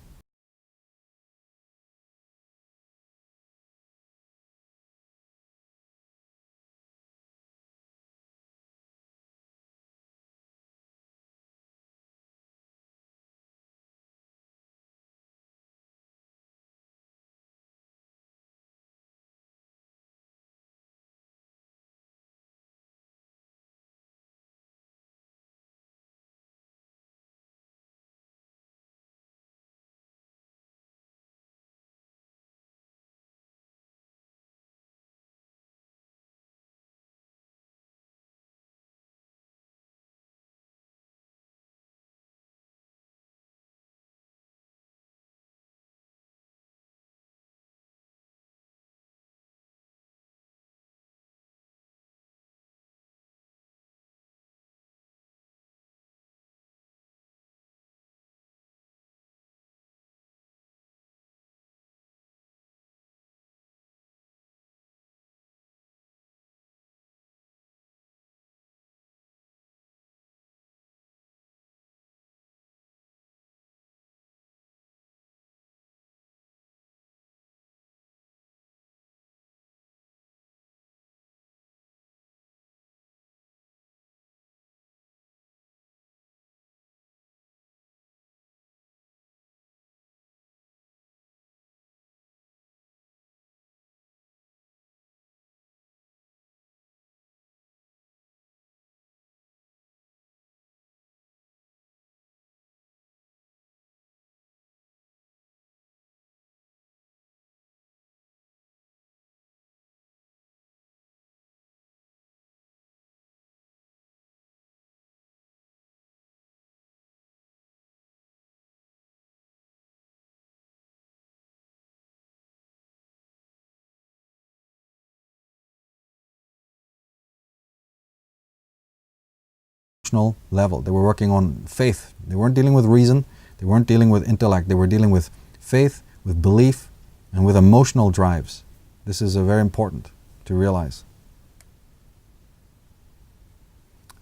emotional level. They were working on faith. They weren't dealing with reason. They weren't dealing with intellect. They were dealing with faith, with belief, and with emotional drives. This is very important to realize.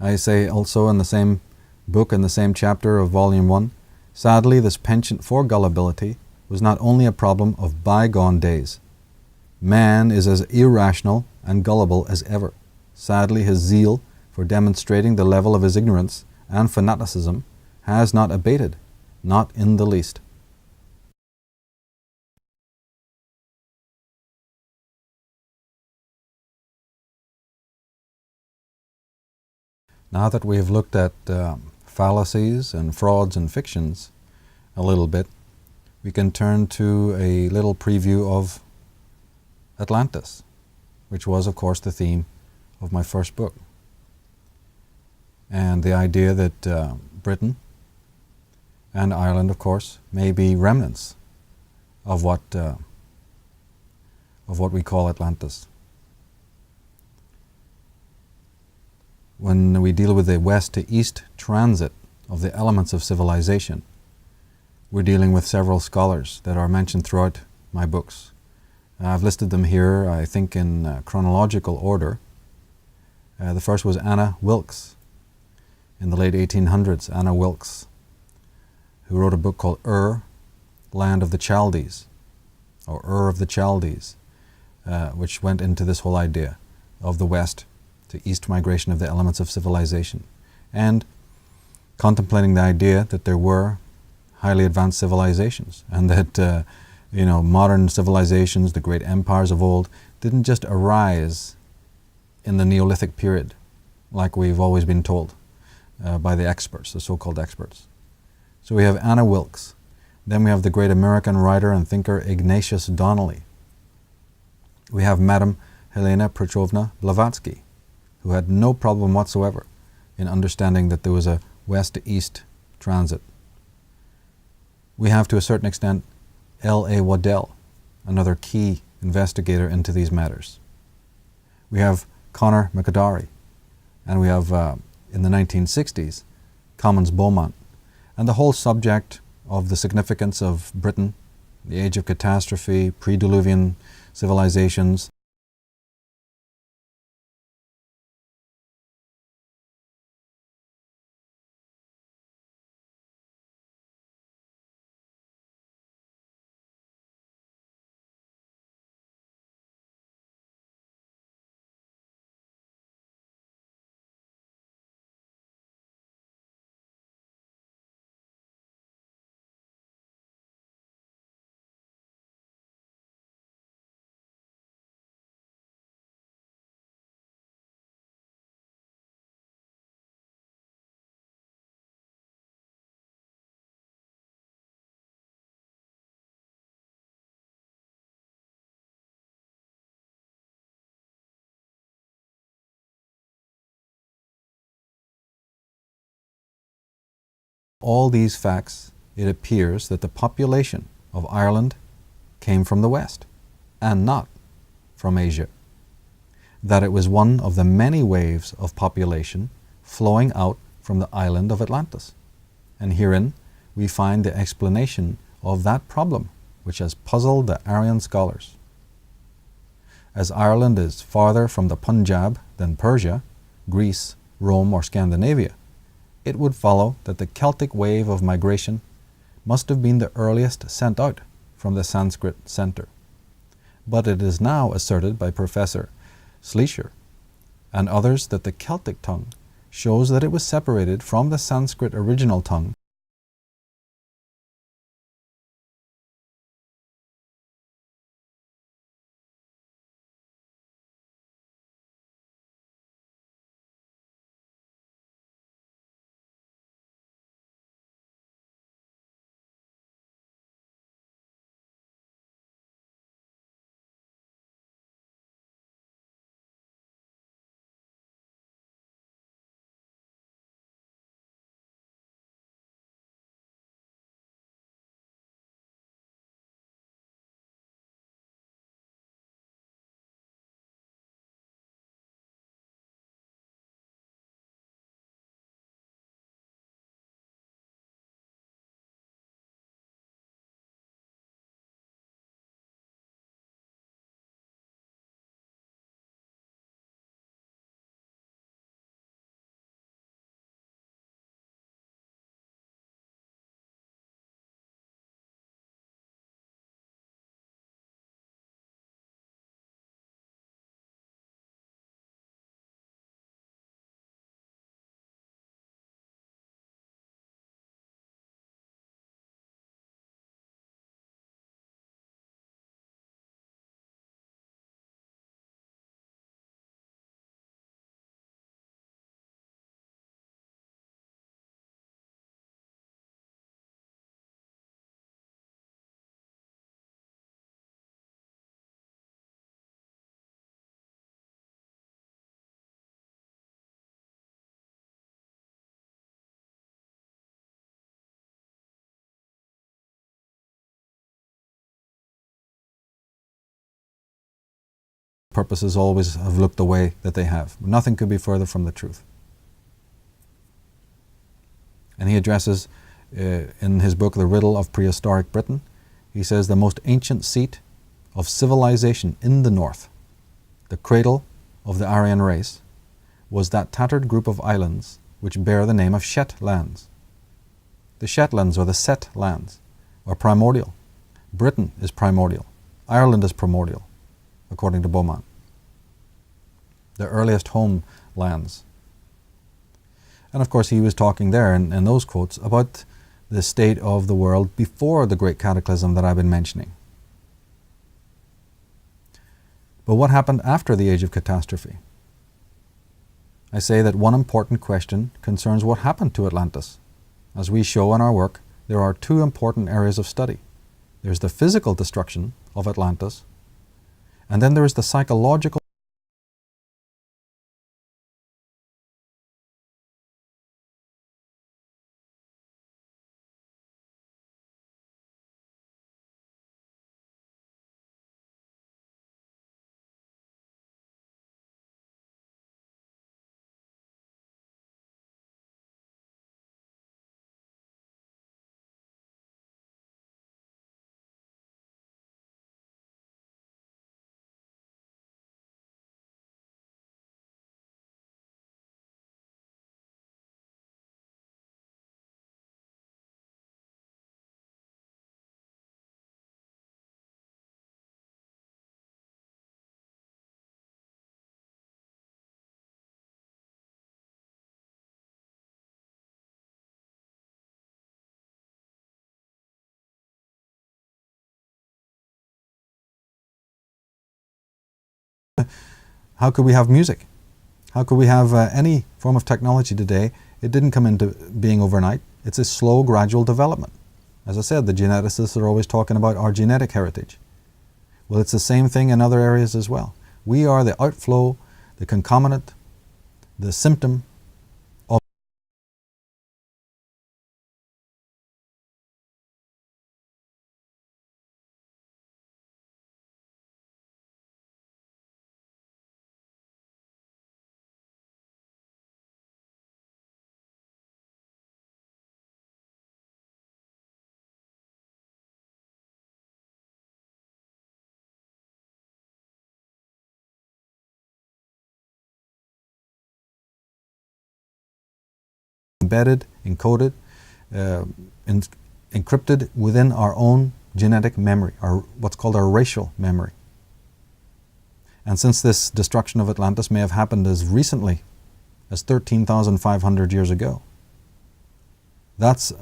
I say also in the same book, in the same chapter of Volume 1, sadly, this penchant for gullibility was not only a problem of bygone days. Man is as irrational and gullible as ever. Sadly, his zeal for demonstrating the level of his ignorance and fanaticism has not abated, not in the least. Now that we have looked at fallacies and frauds and fictions a little bit, we can turn to a little preview of Atlantis, which was, of course, the theme of my first book. And the idea that Britain and Ireland, of course, may be remnants of what we call Atlantis. When we deal with the west to east transit of the elements of civilization, we're dealing with several scholars that are mentioned throughout my books. I've listed them here, I think, in chronological order. The first was Anna Wilkes. In the late 1800s, Anna Wilkes, who wrote a book called Land of the Chaldees, or of the Chaldees, which went into this whole idea of the west to east migration of the elements of civilization, and contemplating the idea that there were highly advanced civilizations, and that modern civilizations, the great empires of old, didn't just arise in the Neolithic period, like we've always been told by the experts, the so-called experts. So we have Anna Wilkes. Then we have the great American writer and thinker Ignatius Donnelly. We have Madame Helena Petrovna Blavatsky, who had no problem whatsoever in understanding that there was a west to east transit. We have, to a certain extent, L.A. Waddell, another key investigator into these matters. We have Connor McAdary, and we have, in the 1960s, Commons Beaumont, and the whole subject of the significance of Britain, the age of catastrophe, pre-Diluvian civilizations. All these facts, it appears that the population of Ireland came from the West, and not from Asia. That it was one of the many waves of population flowing out from the island of Atlantis. And herein we find the explanation of that problem which has puzzled the Aryan scholars. As Ireland is farther from the Punjab than Persia, Greece, Rome, or Scandinavia, it would follow that the Celtic wave of migration must have been the earliest sent out from the Sanskrit center. But it is now asserted by Professor Schleicher and others that the Celtic tongue shows that it was separated from the Sanskrit original tongue purposes always have looked the way that they have. Nothing could be further from the truth. And he addresses, in his book, The Riddle of Prehistoric Britain, he says the most ancient seat of civilization in the north, the cradle of the Aryan race, was that tattered group of islands which bear the name of Shetlands. The Shetlands, or the Set lands, are primordial. Britain is primordial. Ireland is primordial, according to Beaumont. The earliest homelands. And of course he was talking there in those quotes about the state of the world before the great cataclysm that I've been mentioning. But what happened after the age of catastrophe? I say that one important question concerns what happened to Atlantis. As we show in our work, there are two important areas of study. There's the physical destruction of Atlantis, and then there is the psychological. How could we have music? How could we have any form of technology today? It didn't come into being overnight. It's a slow, gradual development. As I said, the geneticists are always talking about our genetic heritage. Well, it's the same thing in other areas as well. We are the outflow, the concomitant, the symptom of embedded, encoded, encrypted within our own genetic memory, or what's called our racial memory. And since this destruction of Atlantis may have happened as recently as 13,500 years ago, that's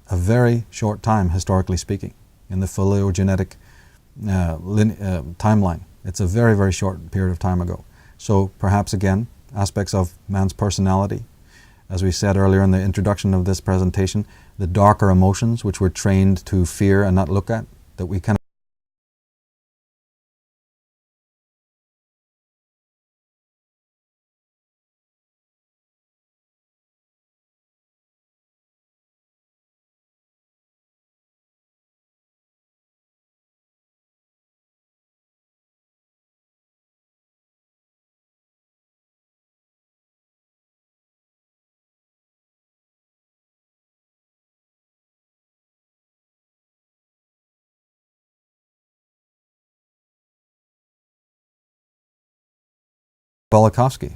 a very short time, historically speaking, in the phylogenetic timeline. It's a very, very short period of time ago. So perhaps, again, aspects of man's personality, as we said earlier in the introduction of this presentation, the darker emotions which we're trained to fear and not look at, that we kind of Velikovsky,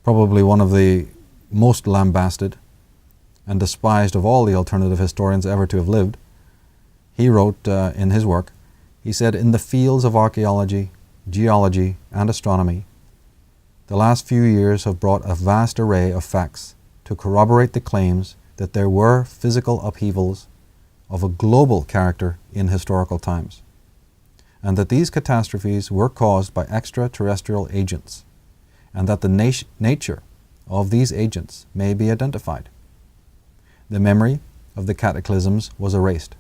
probably one of the most lambasted and despised of all the alternative historians ever to have lived. He wrote in his work, he said, "In the fields of archaeology, geology, and astronomy, the last few years have brought a vast array of facts to corroborate the claims that there were physical upheavals of a global character in historical times, and that these catastrophes were caused by extraterrestrial agents, and that the nature of these agents may be identified. The memory of the cataclysms was erased,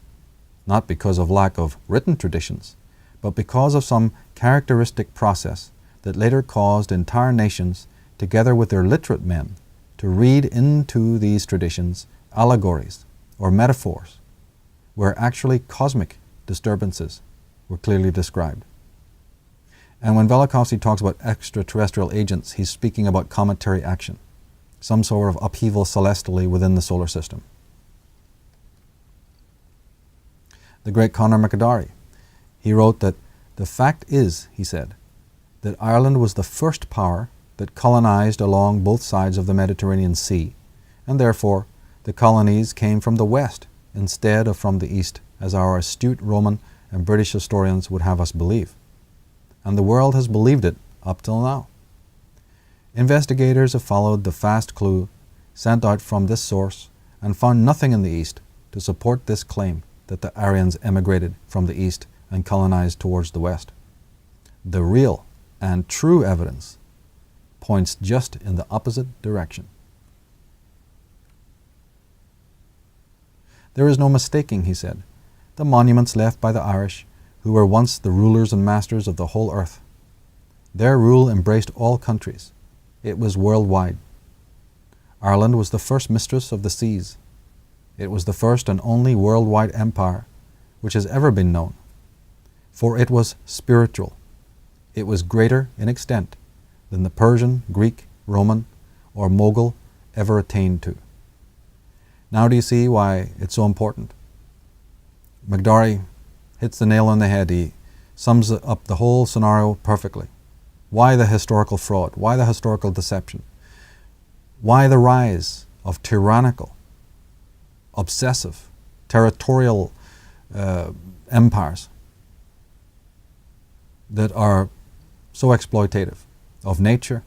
not because of lack of written traditions, but because of some characteristic process that later caused entire nations, together with their literate men, to read into these traditions allegories or metaphors, where actually cosmic disturbances were clearly described. And when Velikovsky talks about extraterrestrial agents, he's speaking about cometary action, some sort of upheaval celestially within the solar system. The great Conor McAdary, he wrote that the fact is, he said, that Ireland was the first power that colonized along both sides of the Mediterranean Sea, and therefore the colonies came from the west instead of from the east, as our astute Roman and British historians would have us believe. And the world has believed it up till now. Investigators have followed the fast clue sent out from this source and found nothing in the east to support this claim that the Aryans emigrated from the east and colonized towards the west. The real and true evidence points just in the opposite direction. There is no mistaking, he said, the monuments left by the Irish, who were once the rulers and masters of the whole earth. Their rule embraced all countries. It was worldwide. Ireland was the first mistress of the seas. It was the first and only worldwide empire which has ever been known. For it was spiritual. It was greater in extent than the Persian, Greek, Roman, or Mughal ever attained to. Now do you see why it's so important? McDarry hits the nail on the head. He sums up the whole scenario perfectly. Why the historical fraud? Why the historical deception? Why the rise of tyrannical, obsessive, territorial empires that are so exploitative of nature,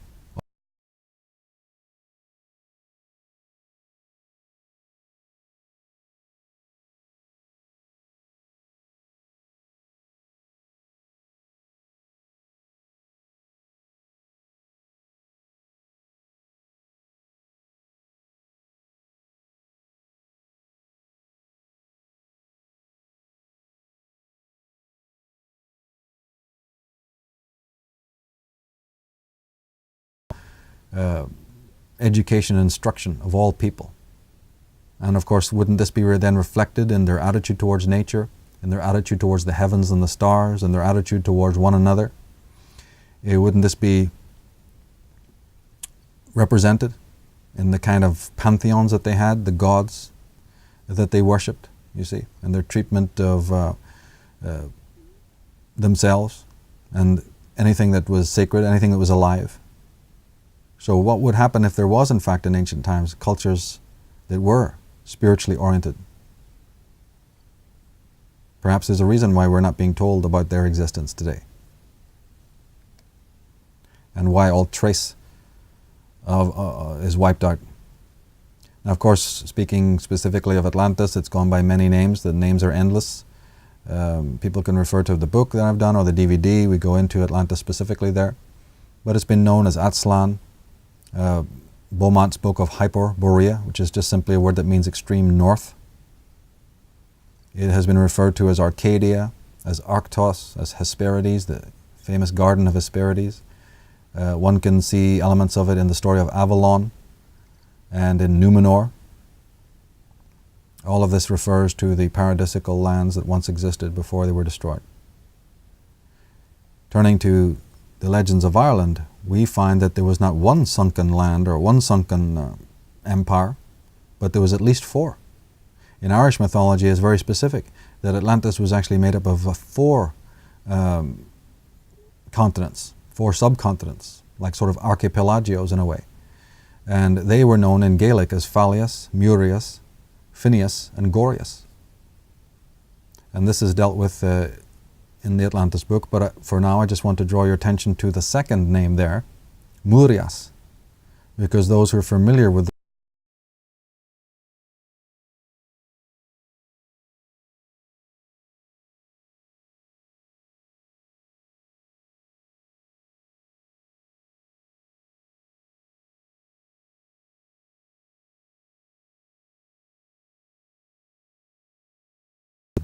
education and instruction of all people. And of course, wouldn't this be then reflected in their attitude towards nature, in their attitude towards the heavens and the stars, and their attitude towards one another? Wouldn't this be represented in the kind of pantheons that they had, the gods that they worshipped, you see, and their treatment of themselves and anything that was sacred, anything that was alive? So what would happen if there was, in fact, in ancient times, cultures that were spiritually oriented? Perhaps there's a reason why we're not being told about their existence today, and why all trace of is wiped out. Now, of course, speaking specifically of Atlantis, it's gone by many names. The names are endless. People can refer to the book that I've done or the DVD. We go into Atlantis specifically there. But it's been known as Aztlan. Beaumont spoke of Hyperborea, which is just simply a word that means extreme north. It has been referred to as Arcadia, as Arctos, as Hesperides, the famous Garden of Hesperides. One can see elements of it in the story of Avalon and in Numenor. All of this refers to the paradisical lands that once existed before they were destroyed. Turning to the legends of Ireland, we find that there was not one sunken land or one sunken empire, but there was at least four. In Irish mythology, it's very specific that Atlantis was actually made up of four continents, four subcontinents, like sort of archipelagios in a way. And they were known in Gaelic as Phalias, Murias, Phineas, and Gorius. And this is dealt with in the Atlantis book, but for now I just want to draw your attention to the second name there, Murias, because those who are familiar with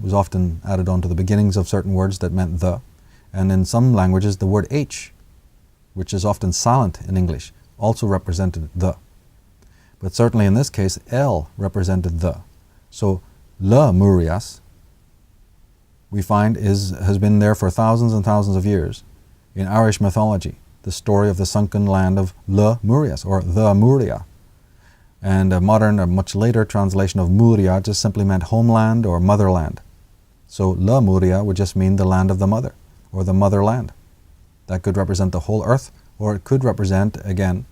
was often added on to the beginnings of certain words that meant the, and in some languages the word H, which is often silent in English, also represented the. But certainly in this case, L represented the. So Le Murias, we find, has been there for thousands and thousands of years, In Irish mythology, the story of the sunken land of Lemurias, or the Muria. And a modern or much later translation of Muria just simply meant homeland or motherland. So Lemuria would just mean the land of the mother, or the motherland. That could represent the whole earth, or it could represent, again,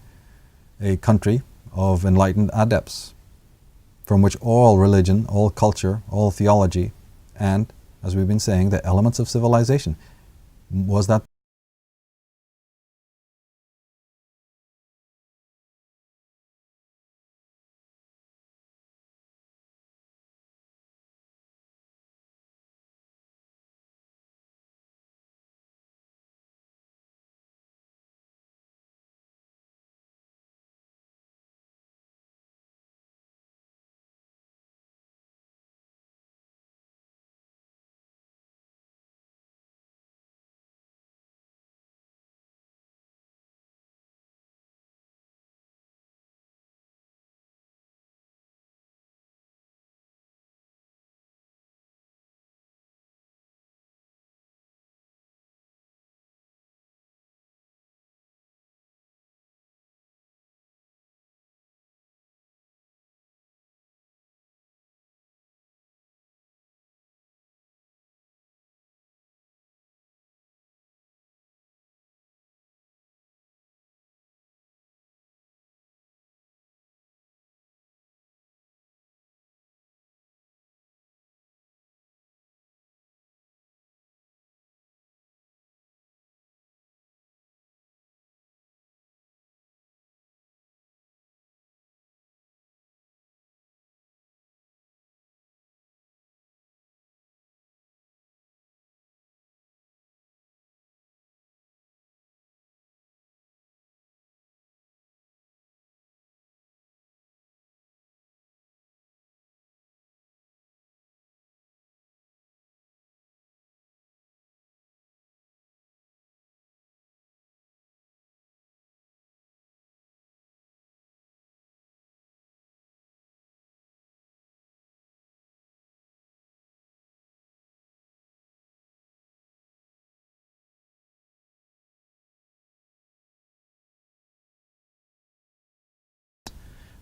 a country of enlightened adepts, from which all religion, all culture, all theology, and, as we've been saying, the elements of civilization, was that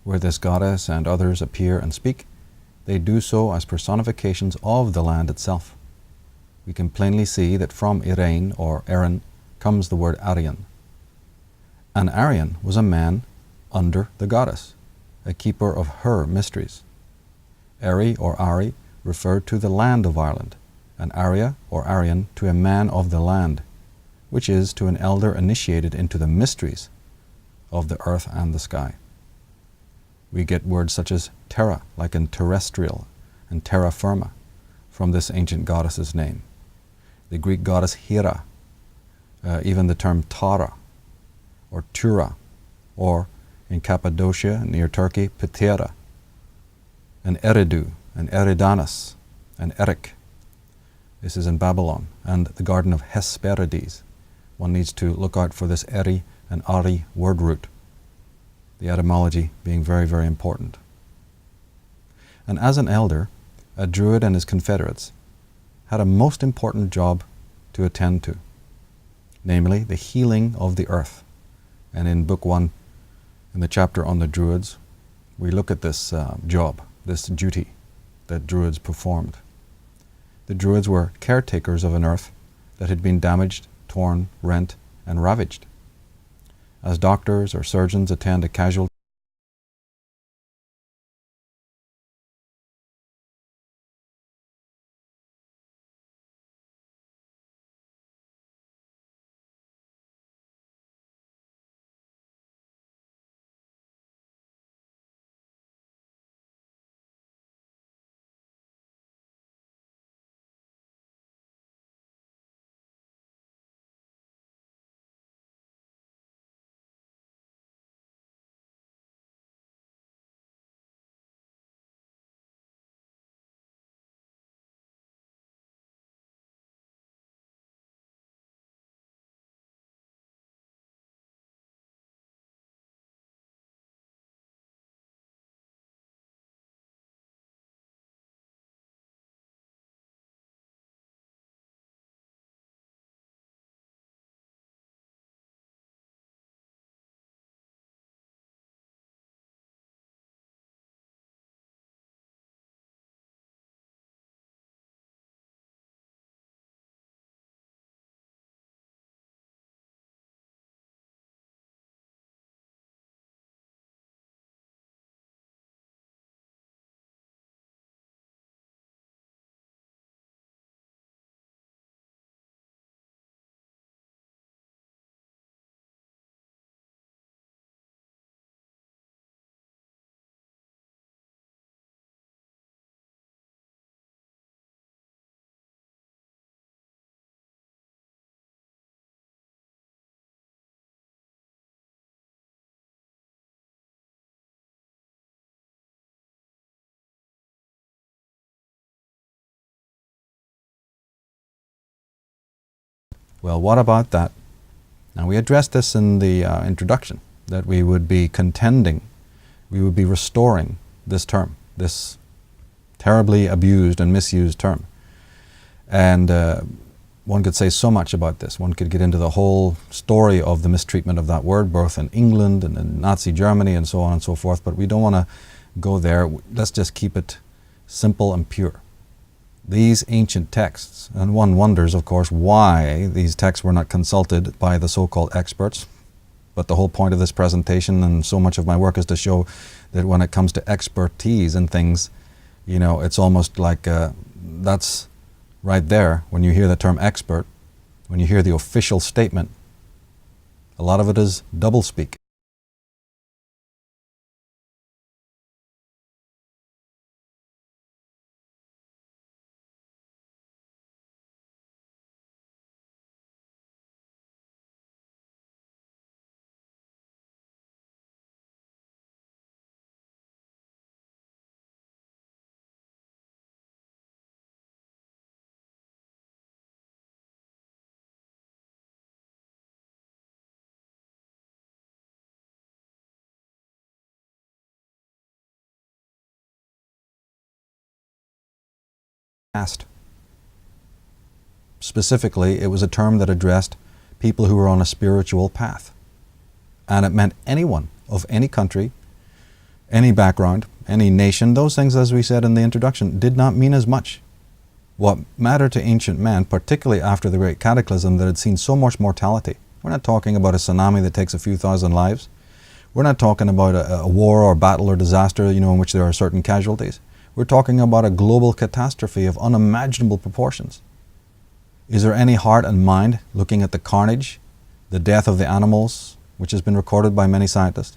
where this goddess and others appear and speak, they do so as personifications of the land itself. We can plainly see that from Irain or Erin comes the word Aryan. An Aryan was a man under the goddess, a keeper of her mysteries. Eri or Ari referred to the land of Ireland, and Arya or Aryan to a man of the land, which is to an elder initiated into the mysteries of the earth and the sky. We get words such as terra, like in terrestrial, and terra firma, from this ancient goddess's name. The Greek goddess Hera, even the term Tara, or Tura, or in Cappadocia near Turkey, Ptera, and Eridu, and Eridanus, and Erik. This is in Babylon, and the Garden of Hesperides. One needs to look out for this Eri and Ari word root, the etymology being very, very important. And as an elder, a druid and his confederates had a most important job to attend to, namely the healing of the earth. And in Book 1, in the chapter on the druids, we look at this job, this duty that druids performed. The druids were caretakers of an earth that had been damaged, torn, rent, and ravaged. As doctors or surgeons attend a casualty, Well, what about that? Now, we addressed this in the introduction, that we would be contending, we would be restoring this term, this terribly abused and misused term. And one could say so much about this. One could get into the whole story of the mistreatment of that word, both in England and in Nazi Germany and so on and so forth, but we don't want to go there. Let's just keep it simple and pure. These ancient texts, and one wonders, of course, why these texts were not consulted by the so-called experts. But the whole point of this presentation and so much of my work is to show that when it comes to expertise in things, you know, it's almost like that's right there. When you hear the term expert, when you hear the official statement, a lot of it is doublespeak. Asked. Specifically, it was a term that addressed people who were on a spiritual path. And it meant anyone of any country, any background, any nation. Those things, as we said in the introduction, did not mean as much. What mattered to ancient man, particularly after the great cataclysm that had seen so much mortality. We're not talking about a tsunami that takes a few thousand lives. We're not talking about a war or battle or disaster, you know, in which there are certain casualties. We're talking about a global catastrophe of unimaginable proportions. Is there any heart and mind looking at the carnage, the death of the animals, which has been recorded by many scientists?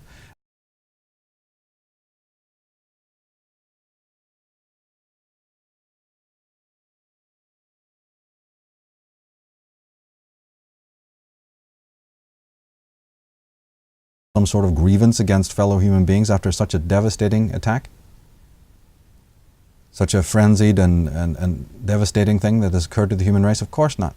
Some sort of grievance against fellow human beings after such a devastating attack? Such a frenzied and devastating thing that has occurred to the human race? Of course not.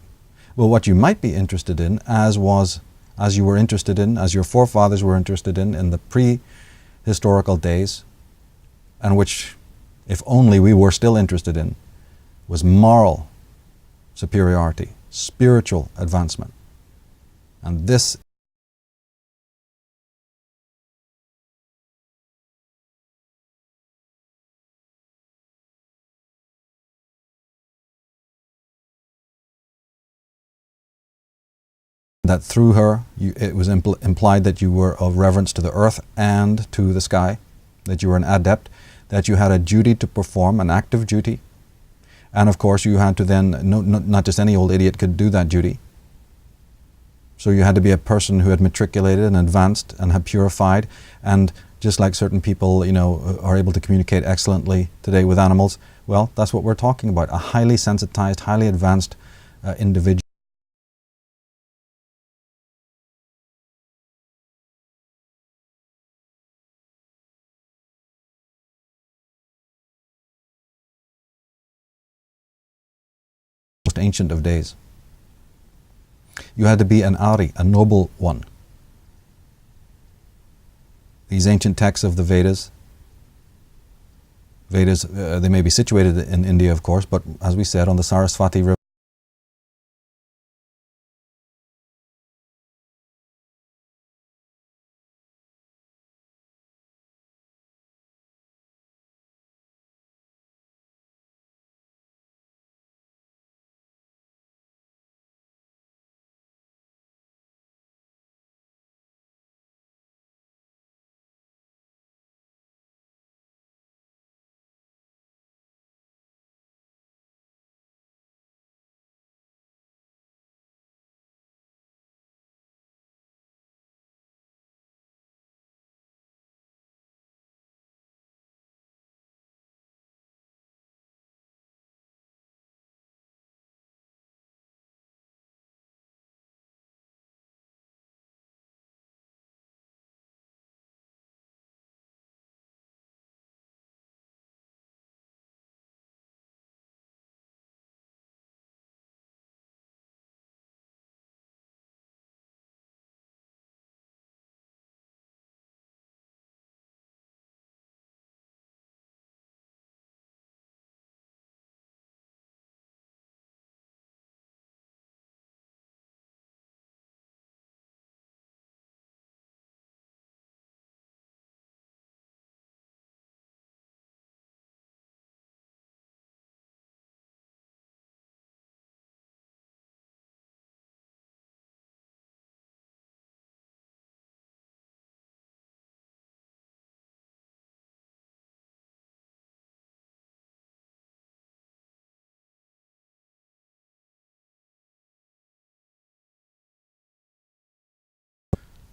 Well, what you might be interested in, as you were interested in, as your forefathers were interested in the prehistorical days, and which, if only we were still interested in, was moral superiority, spiritual advancement. And this that through her, it was implied that you were of reverence to the earth and to the sky, that you were an adept, that you had a duty to perform, an active duty. And of course you had to then, not just any old idiot could do that duty. So you had to be a person who had matriculated and advanced and had purified, and just like certain people, you know, are able to communicate excellently today with animals, well, that's what we're talking about, a highly sensitized, highly advanced individual. Most ancient of days. You had to be an Ari, a noble one. These ancient texts of the Vedas, they may be situated in India, of course, but as we said, on the Saraswati River.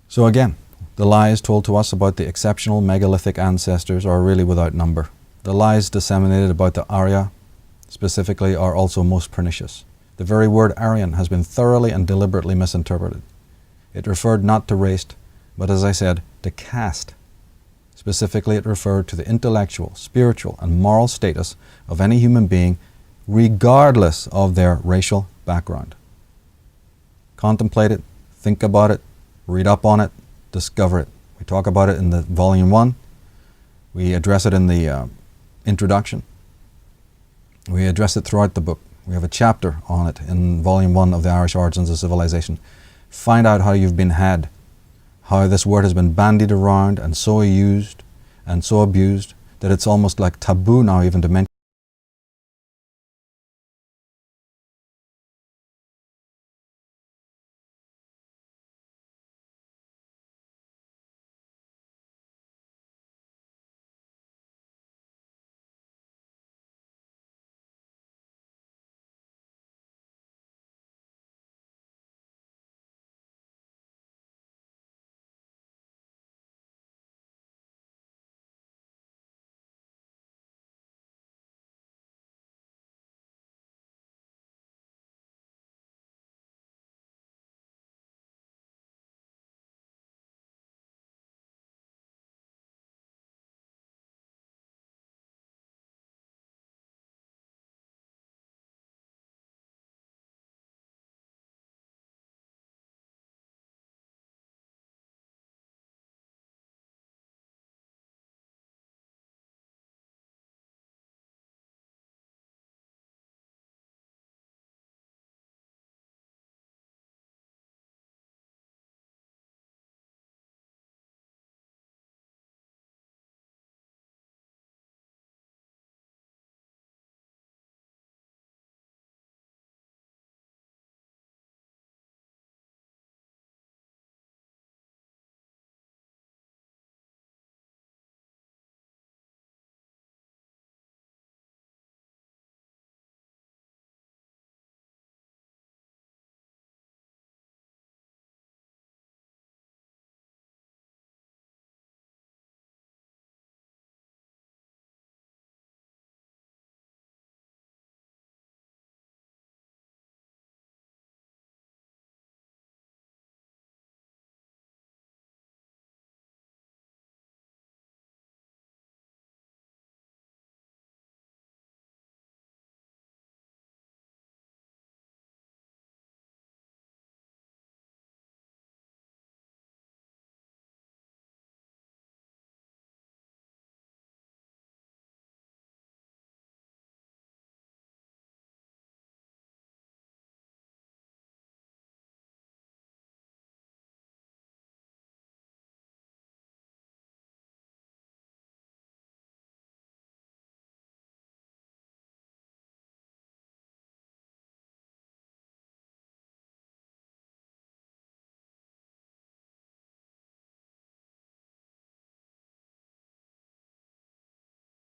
So again, the lies told to us about the exceptional megalithic ancestors are really without number. The lies disseminated about the Arya specifically are also most pernicious. The very word Aryan has been thoroughly and deliberately misinterpreted. It referred not to race, but as I said, to caste. Specifically, it referred to the intellectual, spiritual, and moral status of any human being, regardless of their racial background. Contemplate it, think about it, read up on it, discover it. We talk about it in the volume 1. We address it in the introduction. We address it throughout the book. We have a chapter on it in volume 1 of the Irish Origins of Civilization. Find out how you've been had, how this word has been bandied around and so used and so abused that it's almost like taboo now even to mention.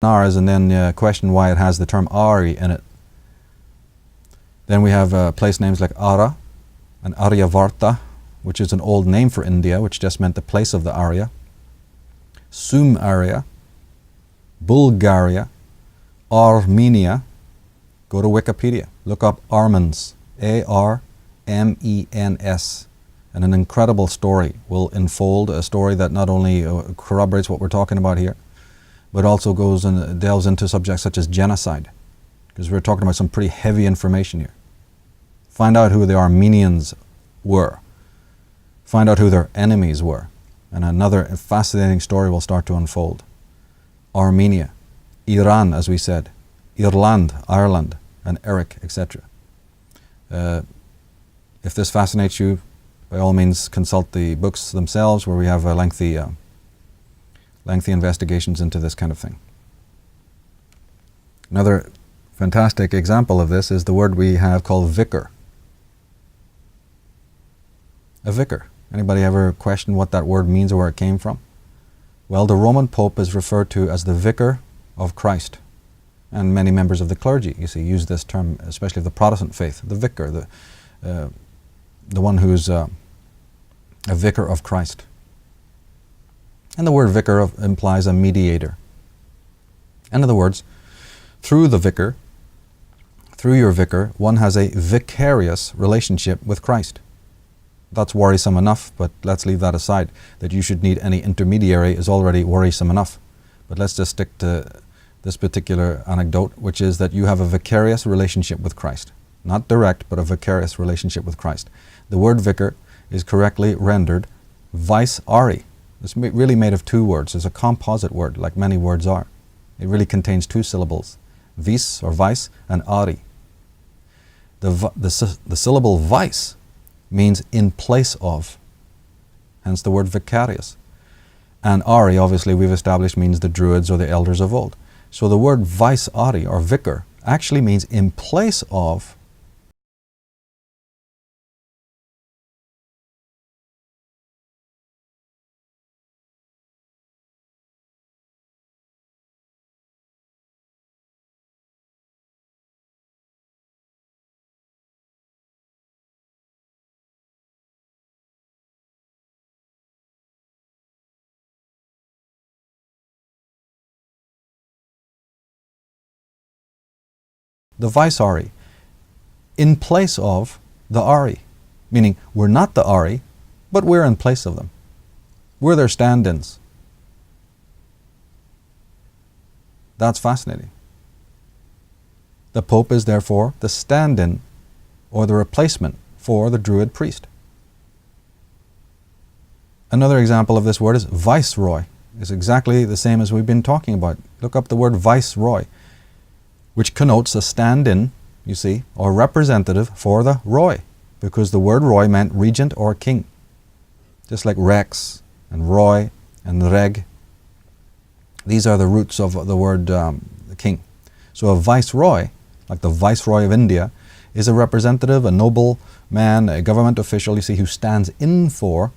Nars and then question why it has the term Ari in it. Then we have place names like Ara and Aryavarta, which is an old name for India, which just meant the place of the Arya. Sumeria, Bulgaria, Armenia. Go to Wikipedia, look up Armens, A-R-M-E-N-S, and an incredible story will unfold, a story that not only corroborates what we're talking about here, but also goes and delves into subjects such as genocide, because we're talking about some pretty heavy information here. Find out who the Armenians were. Find out who their enemies were. And another fascinating story will start to unfold. Armenia, Iran, as we said, Ireland, Ireland, and Eric, etc. If this fascinates you, by all means consult the books themselves, where we have lengthy investigations into this kind of thing. Another fantastic example of this is the word we have called vicar. A vicar. Anybody ever question what that word means or where it came from? Well, the Roman Pope is referred to as the vicar of Christ. And many members of the clergy, you see, use this term, especially of the Protestant faith, the vicar, the one who's a vicar of Christ. And the word vicar implies a mediator. In other words, through the vicar, through your vicar, one has a vicarious relationship with Christ. That's worrisome enough, but let's leave that aside. That you should need any intermediary is already worrisome enough. But let's just stick to this particular anecdote, which is that you have a vicarious relationship with Christ. Not direct, but a vicarious relationship with Christ. The word vicar is correctly rendered vice-ari. It's really made of two words. It's a composite word, like many words are. It really contains two syllables, vis or vice and ari. The syllable vice means in place of, hence the word vicarious. And ari, obviously, we've established means the Druids or the elders of old. So the word vice-ari or vicar actually means in place of. The vice-ari, in place of the ari, meaning we're not the ari, but we're in place of them. We're their stand-ins. That's fascinating. The Pope is therefore the stand-in or the replacement for the Druid priest. Another example of this word is viceroy. It's exactly the same as we've been talking about. Look up the word viceroy, which connotes a stand-in, you see, or representative for the roy, because the word roy meant regent or king. Just like rex and roy and reg. These are the roots of the word king. So a viceroy, like the Viceroy of India, is a representative, a noble man, a government official, you see, who stands in for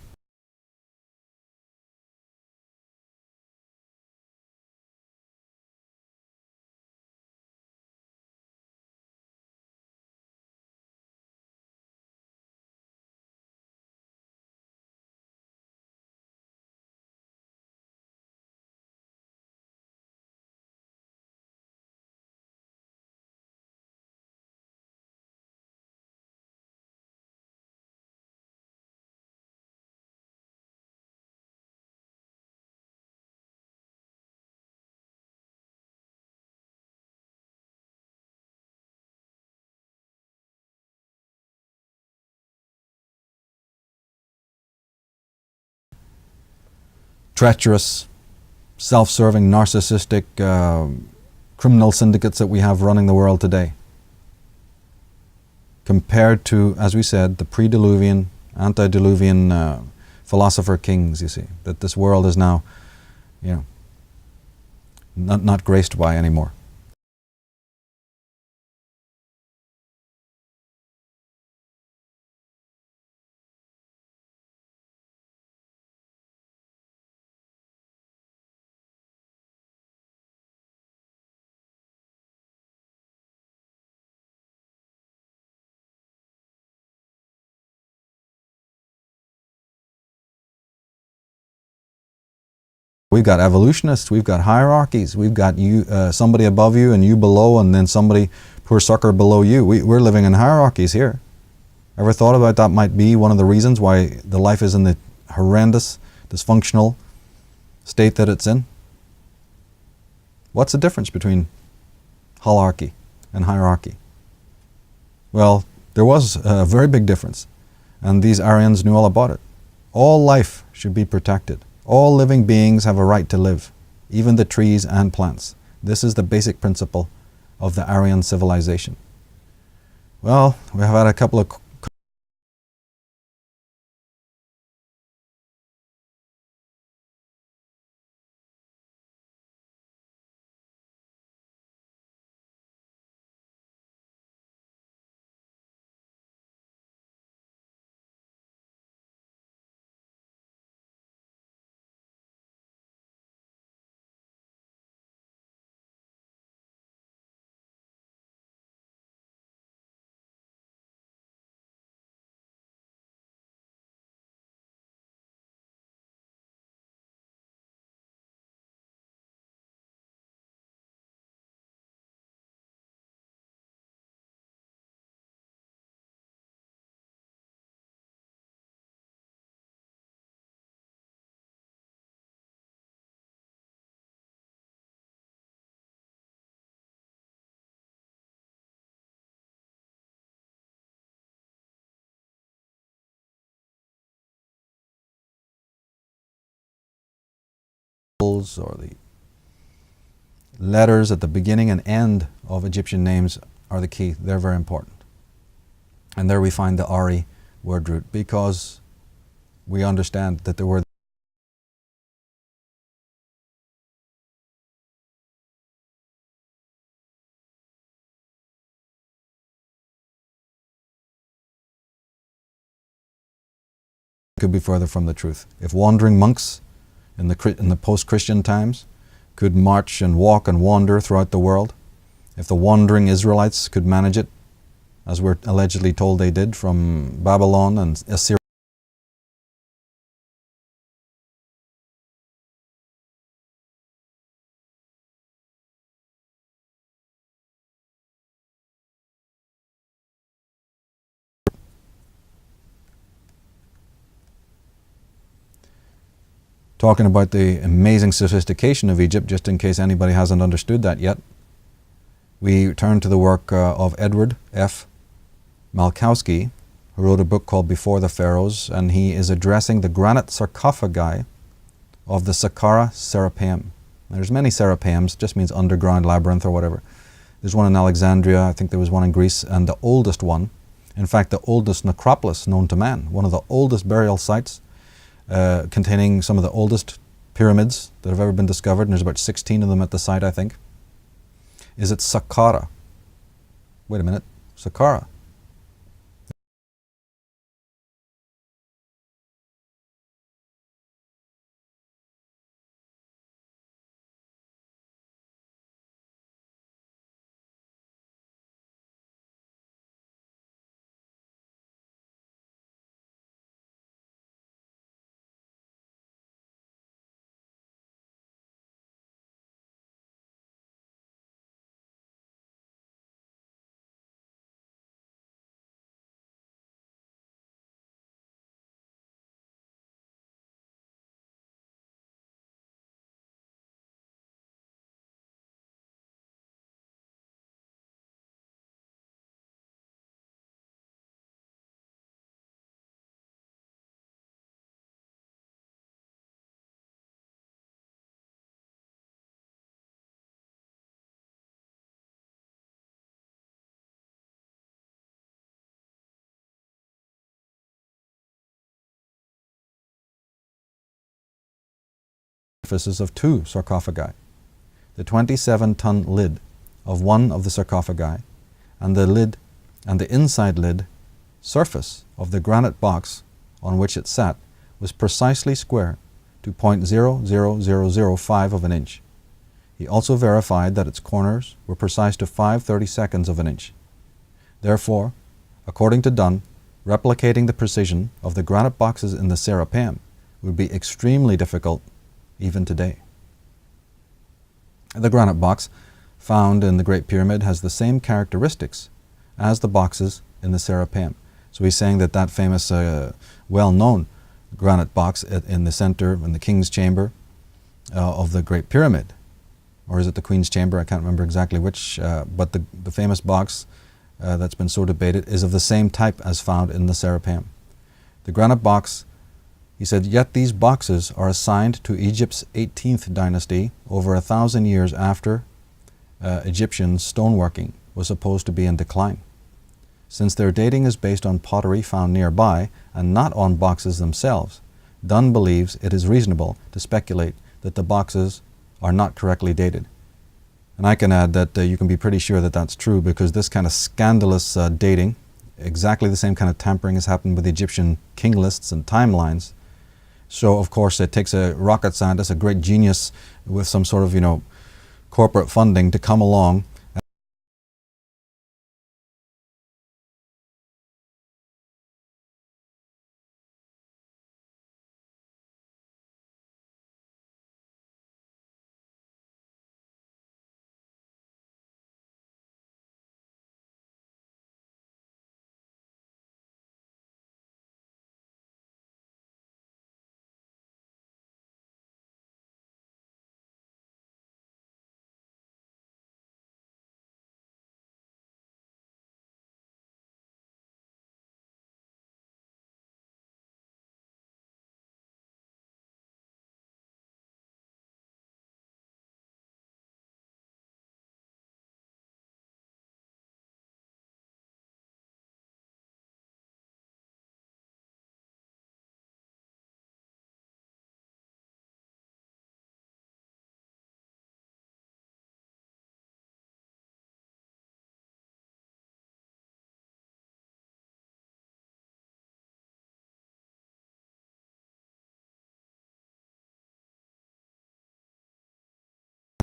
treacherous, self-serving, narcissistic criminal syndicates that we have running the world today, compared to, as we said, the pre-Diluvian, antediluvian philosopher kings, you see, that this world is now, not graced by anymore. We've got evolutionists, we've got hierarchies, we've got you, somebody above you and you below, and then somebody, poor sucker, below you. We're living in hierarchies here. Ever thought about that might be one of the reasons why the life is in the horrendous, dysfunctional state that it's in? What's the difference between holarchy and hierarchy? Well, there was a very big difference, and these Aryans knew all about it. All life should be protected. All living beings have a right to live, even the trees and plants. This is the basic principle of the Aryan civilization. Well, we have had a couple of or the letters at the beginning and end of Egyptian names are the key. They're very important. And there we find the Ari word root, because we understand that there were could be further from the truth. If wandering monks in the post-Christian times could march and walk and wander throughout the world, if the wandering Israelites could manage it, as we're allegedly told they did from Babylon and Assyria, talking about the amazing sophistication of Egypt, just in case anybody hasn't understood that yet, we turn to the work of Edward F. Malkowski, who wrote a book called Before the Pharaohs, and he is addressing the granite sarcophagi of the Saqqara Serapeum. There's many Serapeums, just means underground labyrinth or whatever. There's one in Alexandria, I think there was one in Greece, and the oldest one, in fact the oldest necropolis known to man, one of the oldest burial sites, containing some of the oldest pyramids that have ever been discovered, and there's about 16 of them at the site, I think, is at Saqqara. Wait a minute, Saqqara. Surfaces of two sarcophagi, the 27-ton lid of one of the sarcophagi, and the lid and the inside lid surface of the granite box on which it sat was precisely square to 0.00005 of an inch. He also verified that its corners were precise to 5/32 of an inch. Therefore, according to Dunn, replicating the precision of the granite boxes in the Serapeum would be extremely difficult even today. The granite box found in the Great Pyramid has the same characteristics as the boxes in the Serapeum. So he's saying that that famous, well-known granite box in the center, in the King's Chamber of the Great Pyramid, or is it the Queen's Chamber? I can't remember exactly which, but the famous box that's been so debated is of the same type as found in the Serapeum. The granite box, he said, yet these boxes are assigned to Egypt's 18th dynasty over 1,000 years after Egyptian stoneworking was supposed to be in decline. Since their dating is based on pottery found nearby and not on boxes themselves, Dunn believes it is reasonable to speculate that the boxes are not correctly dated. And I can add that you can be pretty sure that that's true, because this kind of scandalous dating, exactly the same kind of tampering has happened with Egyptian king lists and timelines. So, of course, it takes a rocket scientist, a great genius with some sort of, corporate funding to come along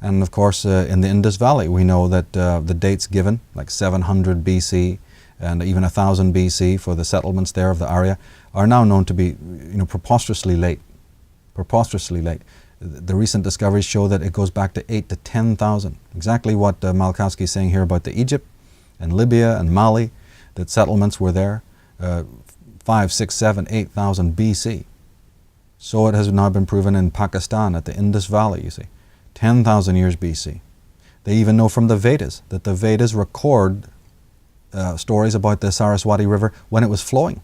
And of course, in the Indus Valley, we know that the dates given, like 700 BC and even 1000 BC for the settlements there of the area, are now known to be, preposterously late. Preposterously late. The recent discoveries show that it goes back to 8 to 10,000. Exactly what Malkowski is saying here about the Egypt and Libya and Mali, that settlements were there 5, 6, 7, 8,000 BC. So it has now been proven in Pakistan at the Indus Valley, you see. 10,000 years BC. They even know from the Vedas that the Vedas record stories about the Saraswati River when it was flowing.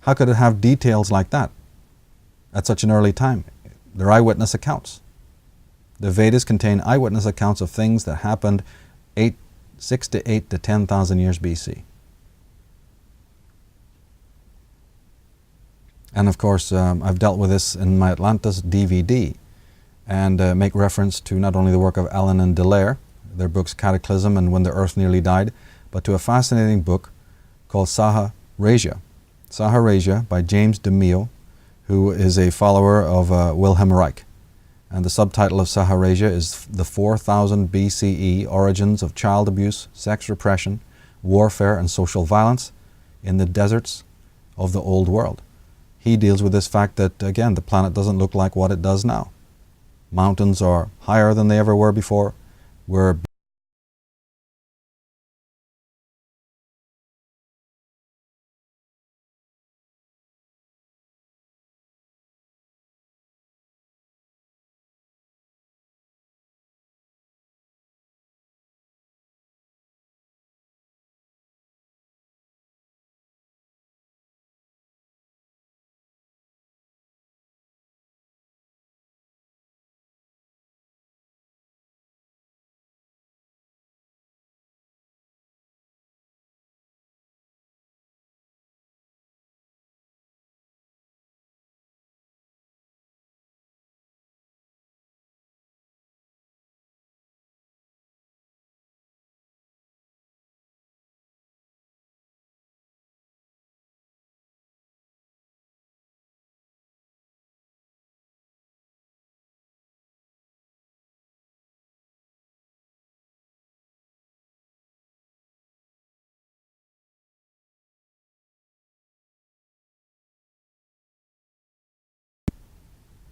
How could it have details like that at such an early time? They're eyewitness accounts. The Vedas contain eyewitness accounts of things that happened 6 to 8 to 10,000 years BC. And of course, I've dealt with this in my Atlantis DVD, and make reference to not only the work of Allen and Delaire, their books Cataclysm and When the Earth Nearly Died, but to a fascinating book called Saharasia. Saharasia by James DeMille, who is a follower of Wilhelm Reich. And the subtitle of Saharasia is The 4000 BCE Origins of Child Abuse, Sex Repression, Warfare and Social Violence in the Deserts of the Old World. He deals with this fact that, again, the planet doesn't look like what it does now. Mountains are higher than they ever were before.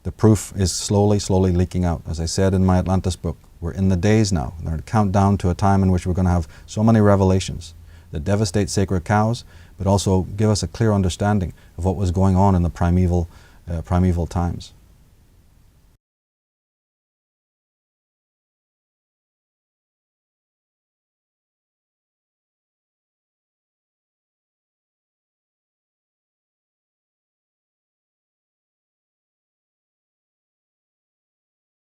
The proof is slowly leaking out. As I said in my Atlantis book, we're in the days now. We're going to count down to a time in which we're going to have so many revelations that devastate sacred cows, but also give us a clear understanding of what was going on in the primeval times.